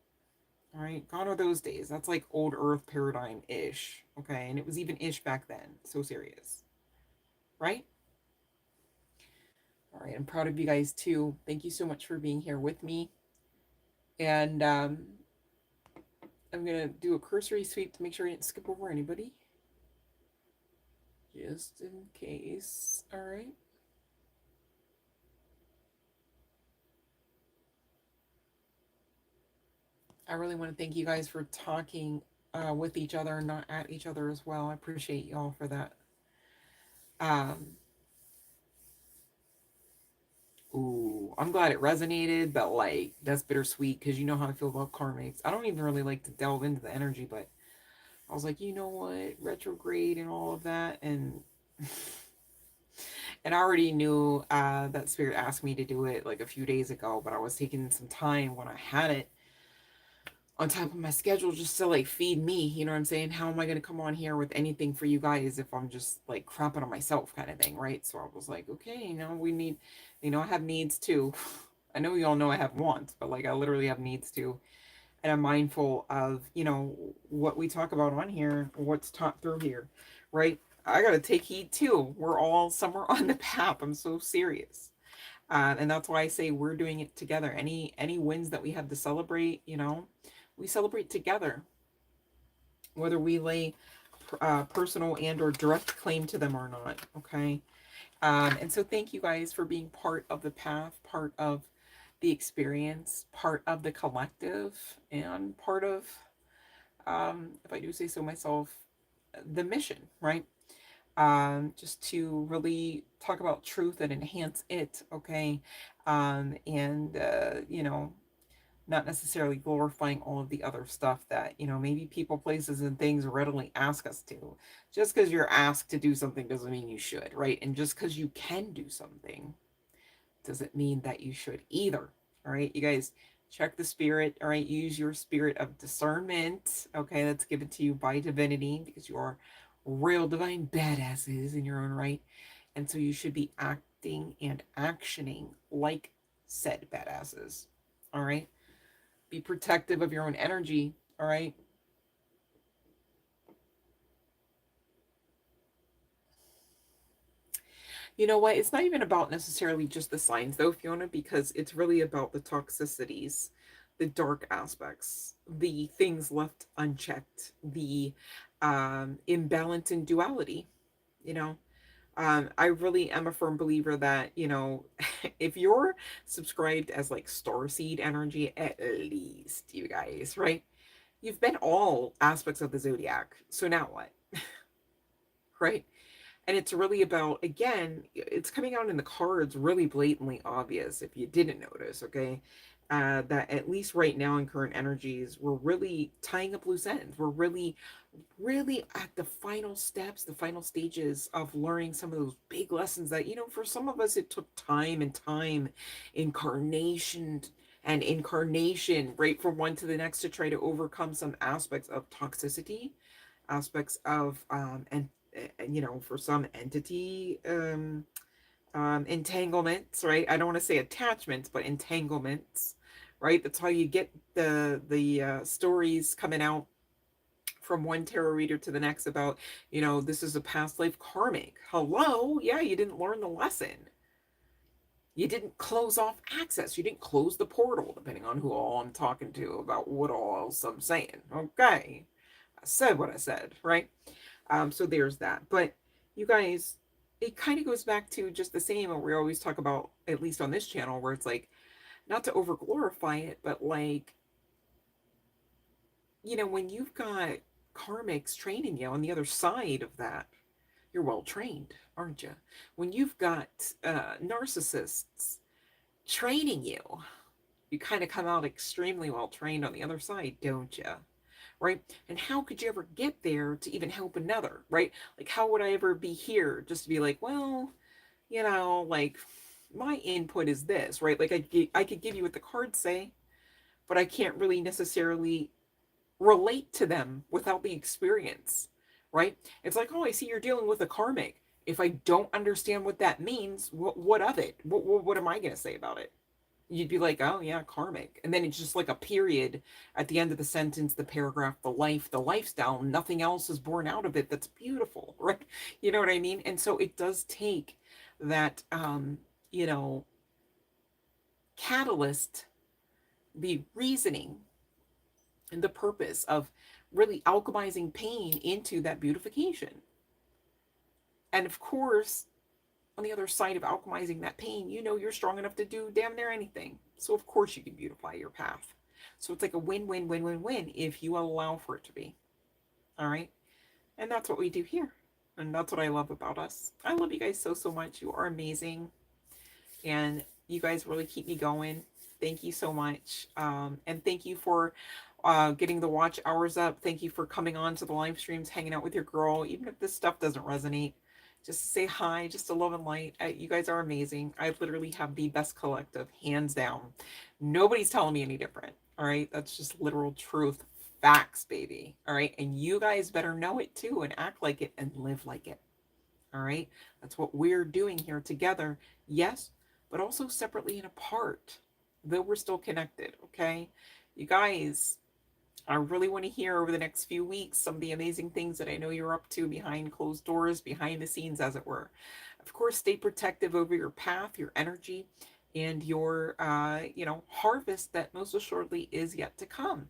All right, gone are those days. That's like old Earth paradigm ish. Okay, and it was even ish back then. So serious, right? All right, I'm proud of you guys too. Thank you so much for being here with me. And I'm gonna do a cursory sweep to make sure I didn't skip over anybody, just in case. All right. I really want to thank you guys for talking with each other, not at each other as well. I appreciate y'all for that. Um, ooh, I'm glad it resonated, but like that's bittersweet because you know how I feel about karmics. I don't even really like to delve into the energy, but I was like, you know what, retrograde and all of that, and and I already knew that spirit asked me to do it like a few days ago, but I was taking some time when I had it on top of my schedule just to like feed me, you know what I'm saying? How am I going to come on here with anything for you guys if I'm just like crapping on myself kind of thing, right? So I was like, okay, you know, we need, you know, I have needs too. I know you all know I have wants, but like I literally have needs too. And I'm mindful of, you know, what we talk about on here, what's taught through here, right? I got to take heed too. We're all somewhere on the path. I'm so serious. And that's why I say we're doing it together. Any wins that we have to celebrate, you know, we celebrate together, whether we lay personal and or direct claim to them or not. Okay. And so thank you guys for being part of the path, part of the experience, part of the collective, and part of, if I do say so myself, the mission, right? Just to really talk about truth and enhance it, okay? And, you know, not necessarily glorifying all of the other stuff that, you know, maybe people, places, and things readily ask us to. Just because you're asked to do something doesn't mean you should, right? And just because you can do something doesn't mean that you should either. All right, you guys, check the spirit. All right, use your spirit of discernment. Okay, that's given to you by divinity because you are real divine badasses in your own right. And so you should be acting and actioning like said badasses. All right, be protective of your own energy. All right. You know what? It's not even about necessarily just the signs, though, Fiona, because it's really about the toxicities, the dark aspects, the things left unchecked, the imbalance in duality. You know, I really am a firm believer that, you know, if you're subscribed as like star seed energy, at least, you guys, right? You've been all aspects of the zodiac. So now what? Right? And it's really about, again, it's coming out in the cards really blatantly obvious if you didn't notice, okay? That at least right now in current energies, we're really tying up loose ends. We're really, really at the final steps, the final stages of learning some of those big lessons that, you know, for some of us, it took time and time, incarnation and incarnation, right, from one to the next to try to overcome some aspects of toxicity, aspects of and you know, for some entity entanglements, right? I don't want to say attachments, but entanglements, right? That's how you get the stories coming out from one tarot reader to the next about, you know, this is a past life karmic. Hello, yeah, you didn't learn the lesson. You didn't close off access. You didn't close the portal, depending on who all I'm talking to about what all else I'm saying. Okay, I said what I said, right? So there's that. But you guys, it kind of goes back to just the same what we always talk about, at least on this channel, where it's like, not to over glorify it, but like, you know, when you've got karmic's training you on the other side of that. You're well trained, aren't you? When you've got narcissists training you, you kind of come out extremely well trained on the other side, don't you? Right? And how could you ever get there to even help another, right? Like, how would I ever be here just to be like, well, like my input is this, right? Like, I could give you what the cards say, but I can't really necessarily relate to them without the experience, right? It's like, oh, I see you're dealing with a karmic. If I don't understand what that means, what of it? What am I going to say about it? You'd be like, oh yeah, karmic. And then it's just like a period at the end of the sentence, the paragraph, the life, the lifestyle, nothing else is born out of it. That's beautiful, right? You know what I mean? And so it does take that, you know, catalyst, the reasoning and the purpose of really alchemizing pain into that beautification. And of course, on the other side of alchemizing that pain, you're strong enough to do damn near anything. So of course you can beautify your path. So it's like a win-win-win-win-win if you allow for it to be. All right. And that's what we do here. And that's what I love about us. I love you guys so, so much. You are amazing. And you guys really keep me going. Thank you so much. And thank you for getting the watch hours up. Thank you for coming on to the live streams, hanging out with your girl. Even if this stuff doesn't resonate, just say hi, just a love and light. You guys are amazing. I literally have the best collective, hands down. Nobody's telling me any different. All right. That's just literal truth. Facts, baby. All right. And you guys better know it too and act like it and live like it. All right. That's what we're doing here together. Yes, but also separately and apart, though we're still connected. Okay. You guys, I really want to hear over the next few weeks some of the amazing things that I know you're up to behind closed doors, behind the scenes, as it were. Of course, stay protective over your path, your energy, and your, harvest that most assuredly is yet to come.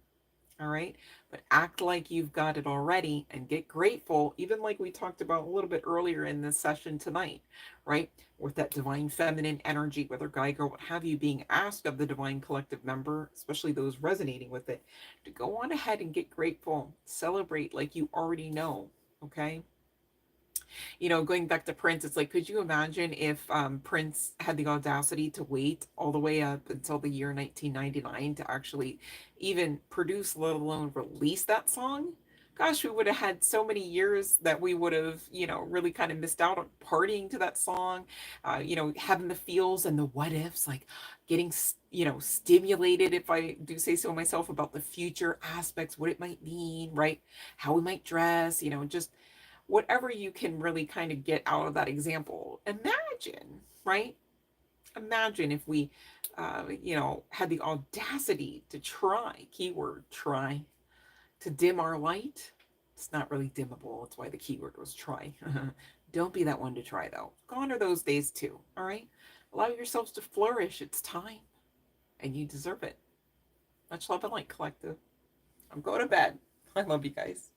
All right. But act like you've got it already and get grateful, even like we talked about a little bit earlier in this session tonight, right? With that divine feminine energy, whether guy, girl, what have you, being asked of the divine collective member, especially those resonating with it, to go on ahead and get grateful, celebrate like you already know. Okay. Going back to Prince, it's like, could you imagine if Prince had the audacity to wait all the way up until the year 1999 to actually even produce, let alone release that song? Gosh, we would have had so many years that we would have, really kind of missed out on partying to that song, having the feels and the what ifs, like getting, stimulated, if I do say so myself, about the future aspects, what it might mean, right? How we might dress, just whatever you can really kind of get out of that example. Imagine, right? Imagine if we, had the audacity to try, keyword try, to dim our light. It's not really dimmable. That's why the keyword was try. Don't be that one to try, though. Gone are those days, too. All right? Allow yourselves to flourish. It's time. And you deserve it. Much love and light, collective. I'm going to bed. I love you guys.